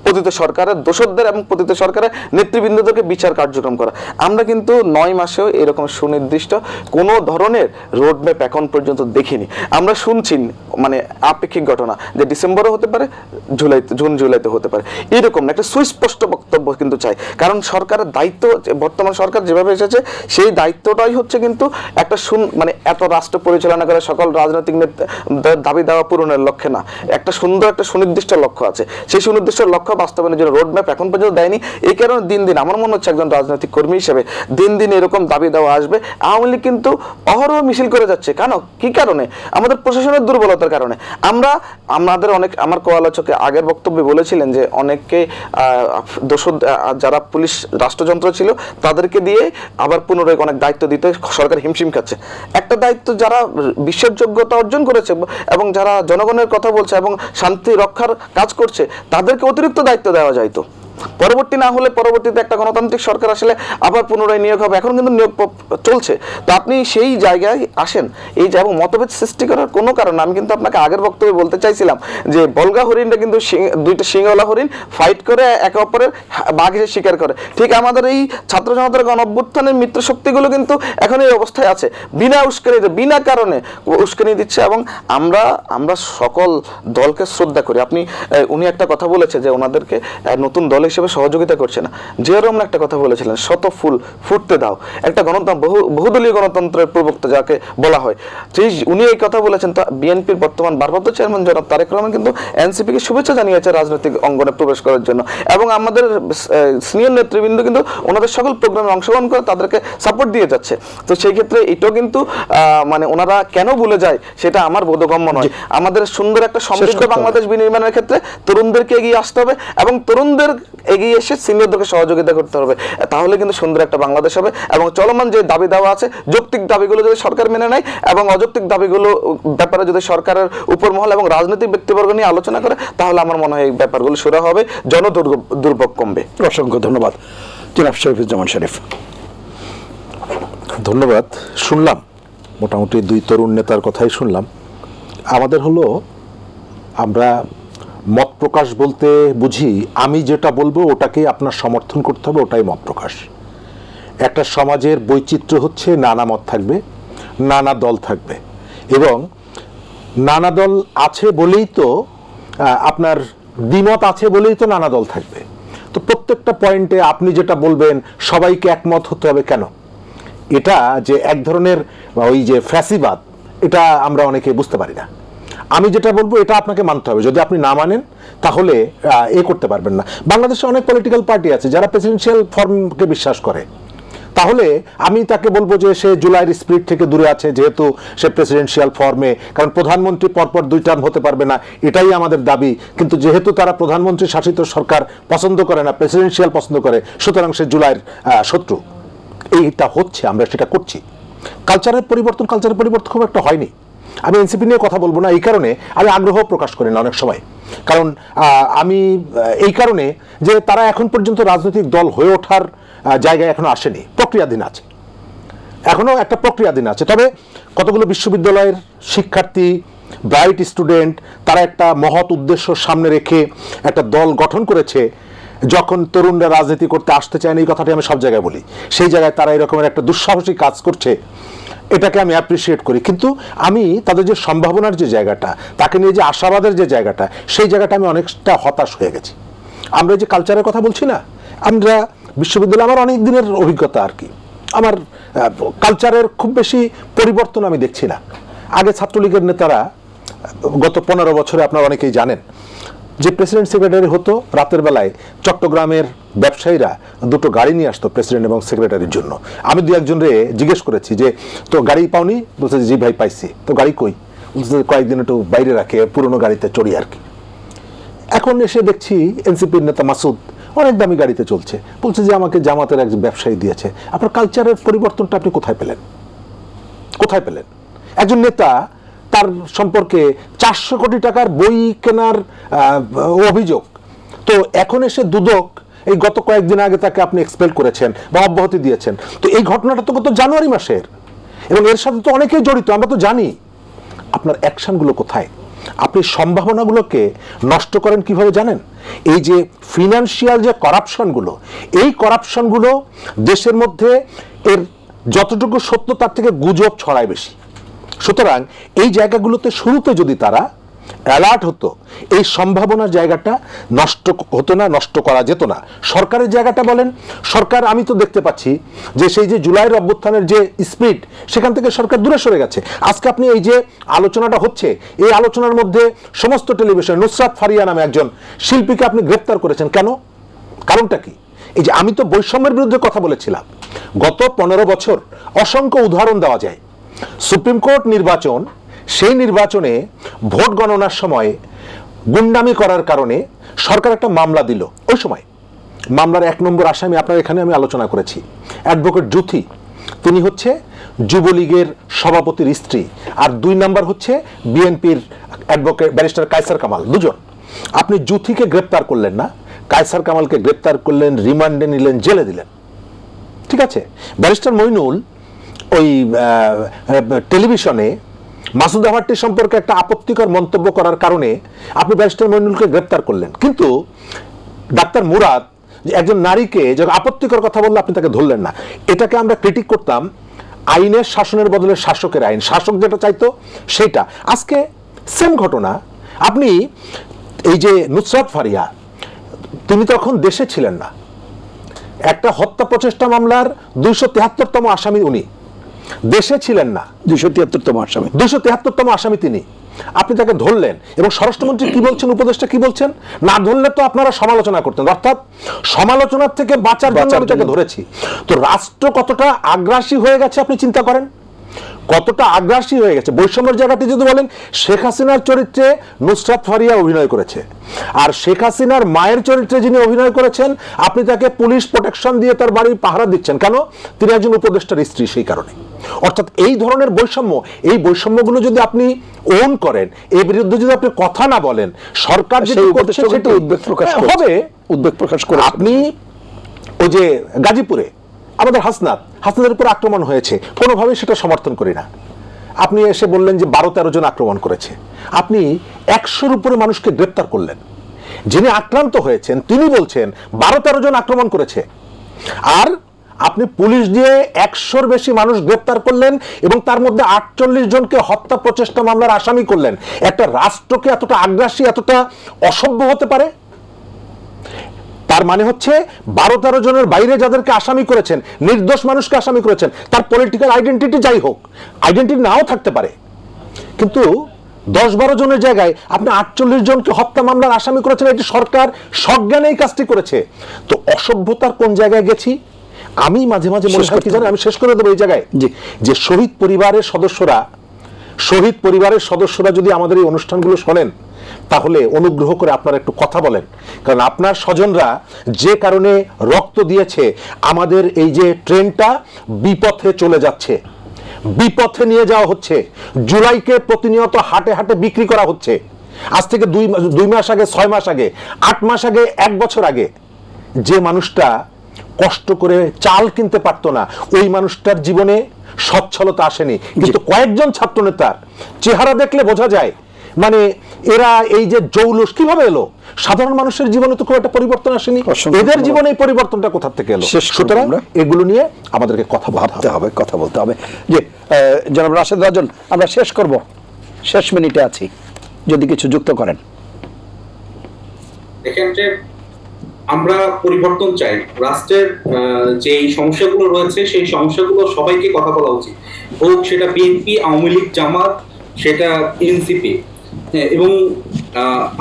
পতিত সরকারের দোষরদের এবং পতিত সরকারের নেতৃবৃন্দদেরকে বিচার কার্যক্রম করা। আমরা কিন্তু 9 মাসেও এরকম সুনির্দিষ্ট কোনো ধরনের রোডম্যাপ এখন পর্যন্ত দেখিনি। আমরা শুনছি আপেক্ষিক ঘটনা যে ডিসেম্বরও হতে পারে, জুন জুলাইতে হতে পারে, এরকম একটা সুস্পষ্ট বক্তব্য কিন্তু চাই। কারণ সরকারের দায়িত্ব, বর্তমান সরকার যেভাবে এসেছে সেই দায়িত্বটাই হচ্ছে কিন্তু একটা এত রাষ্ট্র পরিচালনা করে সকল রাজনৈতিক দাবি দাওয়া পূরণের লক্ষ্যে না, একটা সুনির্দিষ্ট লক্ষ্য আছে। সেই সুনির্দিষ্ট লক্ষ্য বাস্তবায়নের জন্য রোডম্যাপ এখন পর্যন্ত দেয়নি। এই কারণে দিন দিন আমার মনে হচ্ছে একজন রাজনৈতিক কর্মী হিসেবে দিন দিন এরকম দাবি দেওয়া আসবে। আওয়ামী লীগ কিন্তু অহরহ মিছিল করে যাচ্ছে, কেন, কি কারণে? আমাদের প্রশাসনের দুর্বলতার কারণে। আমার কোয়ালোচকে আগের বক্তব্যে বলেছিলেন যে অনেককে যারা পুলিশ রাষ্ট্রযন্ত্র ছিল তাদেরকে দিয়ে আবার পুনরায় অনেক দায়িত্ব দিতে সরকার হিমশিম খাচ্ছে। একটা দায়িত্ব যারা বিশ্বাসযোগ্যতা অর্জন করেছে এবং যারা জনগণের কথা বলছে এবং শান্তি রক্ষার কাজ করছে তাদেরকে অতিরিক্ত দায়িত্ব দেওয়া যাইতো। পরবর্তীতে একটা গণতান্ত্রিক সরকার আসলে আবার পুনরায় নিয়োগ হবে, এখন কিন্তু নিয়োগ চলছে। তো আপনি সেই জায়গায় আসেন এই যে এবং মতভেদ সৃষ্টি করার কোনো কারণ। আমি কিন্তু আপনাকে আগের বক্তব্যে বলতে চাইছিলাম যে বলগা হরিণটা কিন্তু দুইটা সিংহলা হরিণ ফাইট করে একে অপরের বাঘ হিসেবে শিকার করে। ঠিক আমাদের এই ছাত্র জনতার গণ অভ্যুত্থানের মিত্র শক্তিগুলো কিন্তু এখন এই অবস্থায় আছে, বিনা উস্কানিতে, বিনা কারণে উস্কানি দিচ্ছে। এবং আমরা সকল দলকে শ্রদ্ধা করি। উনি একটা কথা বলেছে যে ওনাদেরকে নতুন দল হিসেবে সহযোগিতা করছে না। জিয়া রহমান একটা কথা বলেছিলেন, শত ফুল ফুটতে দাও, একটা বহুদলীয় গণতন্ত্রের প্রবক্তা যাকে বলা হয়। উনি এই কথা বলেছেন। তো বিএনপির বর্তমান ভারপ্রাপ্ত চেয়ারম্যান জনাব তারেক রহমান কিন্তু এনসিপিকে শুভেচ্ছা জানিয়েছে রাজনৈতিক অঙ্গনে প্রবেশ করার জন্য, এবং আমাদের সিনিয়র নেতৃবৃন্দ কিন্তু ওনাদের সকল প্রোগ্রামে অংশগ্রহণ করে তাদেরকে সাপোর্ট দিয়ে যাচ্ছে। তো সেই ক্ষেত্রে এটাও কিন্তু ওনারা কেন ভুলে যায় সেটা আমার বোধগম্য নয়। আমাদের সুন্দর একটা সমৃদ্ধ বাংলাদেশ বিনির্মাণের ক্ষেত্রে তরুণদেরকে এগিয়ে আসতে হবে এবং তরুণদের এগিয়ে এসে সিনিয়রদেরকে সহযোগিতা করতে হবে, তাহলে কিন্তু সুন্দর একটা বাংলাদেশ হবে। এবং চলমান যে দাবি দেওয়া আছে, যৌক্তিক দাবিগুলো যদি সরকার মেনে নেয় এবং অযৌক্তিক দাবিগুলো ব্যাপারে যদি সরকারের উপর মহল এবং রাজনৈতিক ব্যক্তিবর্গ নিয়ে আলোচনা করে, তাহলে আমার মনে হয় এই ব্যাপারগুলো শুরু হবে, জনদুর্ভোগ কমবে। অসংখ্য ধন্যবাদ জনাব শরীফুজ্জামান শরীফ। ধন্যবাদ। শুনলাম মোটামুটি 2 তরুণ নেতার কথাই শুনলাম। আমাদের আমরা মত প্রকাশ বলতে বুঝি আমি যেটা বলবো ওটাকে আপনার সমর্থন করতে হবে, ওটাই মত প্রকাশ। একটা সমাজের বৈচিত্র্য হচ্ছে নানা মত থাকবে, নানা দল থাকবে, এবং নানা দল আছে বলেই তো আপনার দ্বিমত আছে বলেই তো নানা দল থাকবে। তো প্রত্যেকটা পয়েন্টে আপনি যেটা বলবেন সবাইকে একমত হতে হবে কেন? এটা যে এক ধরনের ওই যে ফ্যাসিবাদ, এটা আমরা অনেকে বুঝতে পারি না। আমি যেটা বলবো এটা আপনাকে মানতে হবে, যদি আপনি না মানেন তাহলে করতে পারবেন না। বাংলাদেশে অনেক পলিটিক্যাল পার্টি আছে যারা প্রেসিডেন্সিয়াল ফর্মকে বিশ্বাস করে, তাহলে আমি তাকে বলবো যে সে জুলাইয়ের স্পিরিট থেকে দূরে আছে, যেহেতু সে প্রেসিডেন্সিয়াল ফর্মে, কারণ প্রধানমন্ত্রী পরপর 2 টার্ম হতে পারবে না, এটাই আমাদের দাবি। কিন্তু যেহেতু তারা প্রধানমন্ত্রী শাসিত সরকার পছন্দ করে না, প্রেসিডেন্সিয়াল পছন্দ করে, সুতরাং সে জুলাইয়ের শত্রু। এইটা হচ্ছে, আমরা সেটা করছি। কালচারের পরিবর্তন খুব একটা হয়নি। আমি এনসিপি নিয়ে কথা বলবো না এই কারণে, আমি আগ্রহ প্রকাশ করি না অনেক সময়, কারণ আমি এই কারণে যে তারা এখন পর্যন্ত রাজনৈতিক দল হয়ে ওঠার জায়গায় এখনো আসেনি, প্রক্রিয়াধীন আছে, এখনো একটা প্রক্রিয়াধীন আছে। তবে কতগুলো বিশ্ববিদ্যালয়ের শিক্ষার্থী, ব্রাইট স্টুডেন্ট, তারা একটা মহৎ উদ্দেশ্য সামনে রেখে একটা দল গঠন করেছে। যখন তরুণরা রাজনীতি করতে আসতে চায় না, এই কথাটি আমি সব জায়গায় বলি, সেই জায়গায় তারা এরকমের একটা দুঃসাহসী কাজ করছে, এটাকে আমি অ্যাপ্রিসিয়েট করি। কিন্তু আমি তাদের যে সম্ভাবনার যে জায়গাটা, তাকে নিয়ে যে আশাবাদের যে জায়গাটা, সেই জায়গাটা আমি অনেকটা হতাশ হয়ে গেছি। আমরা যে কালচারের কথা বলছি না, আমরা বিশ্ববিদ্যালয়ে আমার অনেক দিনের অভিজ্ঞতা আর কি, আমার কালচারের খুব বেশি পরিবর্তন আমি দেখছি না। আগে ছাত্রলীগের নেতারা গত 15 বছরে আপনারা অনেকেই জানেন যে প্রেসিডেন্ট সেক্রেটারি হতো, রাতের বেলায় চট্টগ্রামের ব্যবসায়ীরা দুটো গাড়ি নিয়ে আসতো প্রেসিডেন্ট এবং সেক্রেটারির জন্য। আমি দু একজনরে জিজ্ঞেস করেছি যে তো গাড়ি পাওনি? বলছে জি ভাই পাইছি। তো গাড়ি কই? বলছে কয়েকদিন একটু বাইরে রাখে, পুরনো গাড়িতে চড়ি আর কি। এখন এসে দেখছি এনসিপির নেতা মাসুদ অনেক দামি গাড়িতে চলছে, বলছে যে আমাকে জামাতের একজন ব্যবসায়ী দিয়েছে। আপনার কালচারের পরিবর্তনটা আপনি কোথায় পেলেন? কোথায় পেলেন? একজন নেতা তার সম্পর্কে 400 কোটি টাকার বই কেনার অভিযোগ, তো এখন এসে দুদক এই গত কয়েকদিন আগে তাকে আপনি এক্সপেল করেছেন বা অব্যাহতি দিয়েছেন। তো এই ঘটনাটা তো গত জানুয়ারি মাসের, এবং এর সাথে তো অনেকেই জড়িত, আমরা তো জানি। আপনার অ্যাকশনগুলো কোথায়? আপনি সম্ভাবনাগুলোকে নষ্ট করেন কিভাবে জানেন? এই যে ফিনান্সিয়াল যে করাপশনগুলো, এই করাপশনগুলো দেশের মধ্যে এর যতটুকু সত্য তার থেকে গুজব ছড়ায় বেশি। সুতরাং এই জায়গাগুলোতে শুরুতে যদি তারা অ্যালার্ট হতো, এই সম্ভাবনার জায়গাটা নষ্ট হতো না, নষ্ট করা যেত না। সরকারের জায়গাটা বলেন, সরকার আমি তো দেখতে পাচ্ছি যে সেই যে জুলাইয়ের অভ্যুত্থানের যে স্পিড, সেখান থেকে সরকার দূরে সরে গেছে। আজকে আপনি এই যে আলোচনাটা হচ্ছে, এই আলোচনার মধ্যে সমস্ত টেলিভিশন নুসরাত ফারিয়া নামে একজন শিল্পীকে আপনি গ্রেপ্তার করেছেন কেন? কারণটা কি? এই যে আমি তো বৈষম্যের বিরুদ্ধে কথা বলেছিলাম, গত 15 বছর অসংখ্য উদাহরণ দেওয়া যায়। সুপ্রিম কোর্ট নির্বাচন, সেই নির্বাচনে ভোট গণনার সময় গুন্ডামি করার কারণে সরকার একটা মামলা দিল। ওই সময় মামলার 1 নম্বর আসামি আপনার এখানে আমি আলোচনা করেছি, অ্যাডভোকেট জুথি। তিনি হচ্ছে যুবলীগের সভাপতির স্ত্রী, আর 2 নম্বর হচ্ছে বিএনপির অ্যাডভোকেট ব্যারিস্টার কায়সার কামাল, দুজন। আপনি জুথিকে গ্রেপ্তার করলেন না, কায়সার কামালকে গ্রেপ্তার করলেন, রিমান্ডে নিলেন, জেলে দিলেন, ঠিক আছে। ব্যারিস্টার মইনুল ওই টেলিভিশনে মাসুদ আফারটি সম্পর্কে একটা আপত্তিকর মন্তব্য করার কারণে আপনি ব্যারিস্টার মইনুলকে গ্রেপ্তার করলেন, কিন্তু ডাক্তার মুরাদ একজন নারীকে যখন আপত্তিকর কথা বললে আপনি তাকে ধরলেন না। এটাকে আমরা ক্রিটিক করতাম আইনের শাসনের বদলে শাসকের আইন, শাসক যেটা চাইতো সেটা। আজকে সেম ঘটনা। আপনি এই যে নুসরাত ফারিয়া, তিনি তখন দেশে ছিলেন না, একটা হত্যা প্রচেষ্টা মামলার 273তম আসামি উনি, দেশে ছিলেন না, 273তম আসামি, 273তম আসামি তিনি। আপনি তাকে ধরলেন, এবং স্বরাষ্ট্রমন্ত্রী কি বলছেন, উপদেষ্টা কি বলছেন, না ধরলে তো আপনারা সমালোচনা করতেন, অর্থাৎ সমালোচনার থেকে বাঁচার জন্য আমি তাকে ধরেছি। তো রাষ্ট্র কতটা আগ্রাসী হয়ে গেছে আপনি চিন্তা করেন, কতটা আগ্রাসী হয়ে গেছে। বৈষম্যের জায়গাটি যদি বলেন, শেখ হাসিনার চরিত্রে নুসরাত ফারিয়া অভিনয় করেছে, আর শেখ হাসিনার মায়ের চরিত্রে যিনি অভিনয় করেছেন, আপনি তাকে পুলিশ প্রোটেকশন দিয়ে তার বাড়ির পাহারা দিচ্ছেন কেন? তিনি একজন উপদেষ্টার স্ত্রী, সেই কারণে। অর্থাৎ এই ধরনের বৈষম্য, এই বৈষম্যগুলো যদি আপনি ওন করেন, এর বিরুদ্ধে যদি আপনি কথা না বলেন, সরকার যেটা করছে সেটা উদ্বেগ প্রকাশ হবে, উদ্বেগ প্রকাশ করে। আপনি ওই যে গাজীপুরে আমাদের হাসনাতের উপর আক্রমণ হয়েছে, কোনোভাবেই সেটা সমর্থন করি না। আপনি এসে বললেন যে 12-13 জন আক্রমণ করেছে, আপনি 100-র উপরে মানুষকে গ্রেপ্তার করলেন। যিনি আক্রান্ত হয়েছেন তিনি বলছেন 12-13 জন আক্রমণ করেছে, আর আপনি পুলিশ দিয়ে 100-র বেশি মানুষ গ্রেপ্তার করলেন, এবং তার মধ্যে 48 জনকে হত্যা প্রচেষ্টা মামলার আসামি করলেন। একটা রাষ্ট্রকে এতটা আগ্রাসী, এতটা অসভ্য হতে পারে? তার মানে হচ্ছে 12-13 জনের বাইরে যাদেরকে আসামি করেছেন, নির্দোষ মানুষকে আসামি করেছেন, তার পলিটিক্যাল আইডেন্টিটি যাই হোক, আইডেন্টিটি নাও থাকতে পারে, কিন্তু 10-12 জনের জায়গায় আপনি 48 জনকে হত্যা মামলার আসামি করেছেন। এটি সরকার সজ্ঞানে এই কাজটি করেছে। তো অসভ্যতার কোন জায়গায় গেছি আমি মাঝে মাঝে মনে হয় কি জানেন, আমি শেষ করে দেবো এই জায়গায়, যে শহীদ পরিবারের সদস্যরা যদি আমাদের এই অনুষ্ঠানগুলো শোনেন, তাহলে অনুগ্রহ করে আপনারা একটু কথা বলেন, কারণ আপনার স্বজনরা যে কারণে রক্ত দিয়েছে, আমাদের এই যে ট্রেনটা বিপথে চলে যাচ্ছে। বিপথে নিয়ে যাওয়া হচ্ছে। জুলাইকে প্রতিনিয়ত হাটে হাটে বিক্রি করা হচ্ছে। আজ থেকে 2 মাস আগে, 6 মাস আগে, 8 মাস আগে, 1 বছর আগে যে মানুষটা কষ্ট করে চাল কিনতে পারতো না, ওই মানুষটার জীবনে সচ্ছলতা আসেনি। কিন্তু কয়েকজন ছাত্রনেতার চেহারা দেখলে বোঝা যায় মানে এরা এই যে জৌলুস কিভাবে এলো, সাধারণ মানুষের জীবনে তো খুব একটা পরিবর্তন আসেনি, এদের জীবনে এই পরিবর্তনটা কোথা থেকে এলো? সুতরাং এগুলো নিয়ে আমাদেরকে কথা ভাবতে হবে, কথা বলতে হবে। যে জনাব রাশেদ রাজন, আমরা শেষ করব, শেষ মিনিটে আছি, যদি কিছু যুক্ত করেন। দেখেন যে আমরা পরিবর্তন চাই, রাষ্ট্রের যে সমস্যাগুলো রয়েছে সেই সমস্যাগুলো সবাইকে কথা বলা উচিত, হোক সেটা বিএনপি, আওয়ামী লীগ, জামাত, সেটা এনসিপি, এবং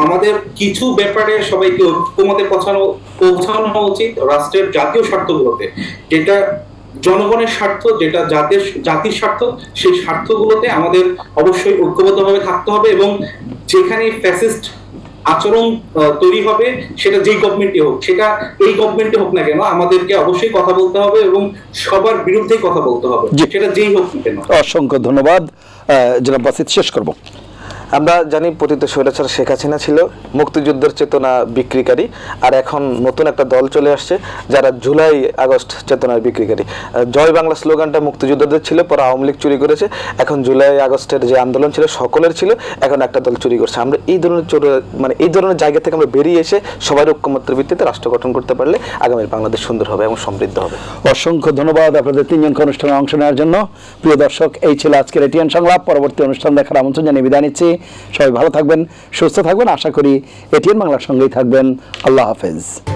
আমাদের কিছু ব্যাপারে সবাইকে ঐক্যমতে পৌঁছানো উচিত রাষ্ট্রের জাতীয় স্বার্থগুলোতে, যেটা জনগণের স্বার্থ, যেটা জাতির স্বার্থ, সেই স্বার্থগুলোতে আমাদের অবশ্যই ঐক্যবদ্ধভাবে থাকতে হবে। এবং যেখানে ফ্যাসিস্ট আচরণ তৈরি হবে, সেটা যেই গভর্নমেন্টই হোক, সেটা এই গভর্নমেন্টে হোক না কেন, আমাদেরকে অবশ্যই কথা বলতে হবে এবং সবার বিরুদ্ধেই কথা বলতে হবে, সেটা যেই হোক না কেন। অসংখ্য ধন্যবাদ। জনাব বাসিত, শেষ করব। আমরা জানি পতিত স্বৈরাচার শেখ হাসিনা ছিল মুক্তিযুদ্ধের চেতনা বিক্রিকারী, আর এখন নতুন একটা দল চলে আসছে যারা জুলাই আগস্ট চেতনার বিক্রিকারী। জয় বাংলা স্লোগানটা মুক্তিযোদ্ধাদের ছিল, পরে আওয়ামী লীগ চুরি করেছে, এখন জুলাই আগস্টের যে আন্দোলন ছিল সকলের ছিল, এখন একটা দল চুরি করছে। আমরা এই ধরনের এই ধরনের জায়গা থেকে আমরা বেরিয়ে এসে সবার ঐক্যমত্যের ভিত্তিতে রাষ্ট্র গঠন করতে পারলে আগামীর বাংলাদেশ সুন্দর হবে এবং সমৃদ্ধ হবে। অসংখ্য ধন্যবাদ আপনাদের তিনজনকে অনুষ্ঠানে অংশ নেওয়ার জন্য। প্রিয় দর্শক, এই ছিল আজকের এটিএন সংলাপ। পরবর্তী অনুষ্ঠান দেখার আমন্ত্রণ জানিয়ে বিদায় নিচ্ছি। সবাই ভালো থাকবেন, সুস্থ থাকবেন, আশা করি এটিএন বাংলার সঙ্গেই থাকবেন। আল্লাহ হাফেজ।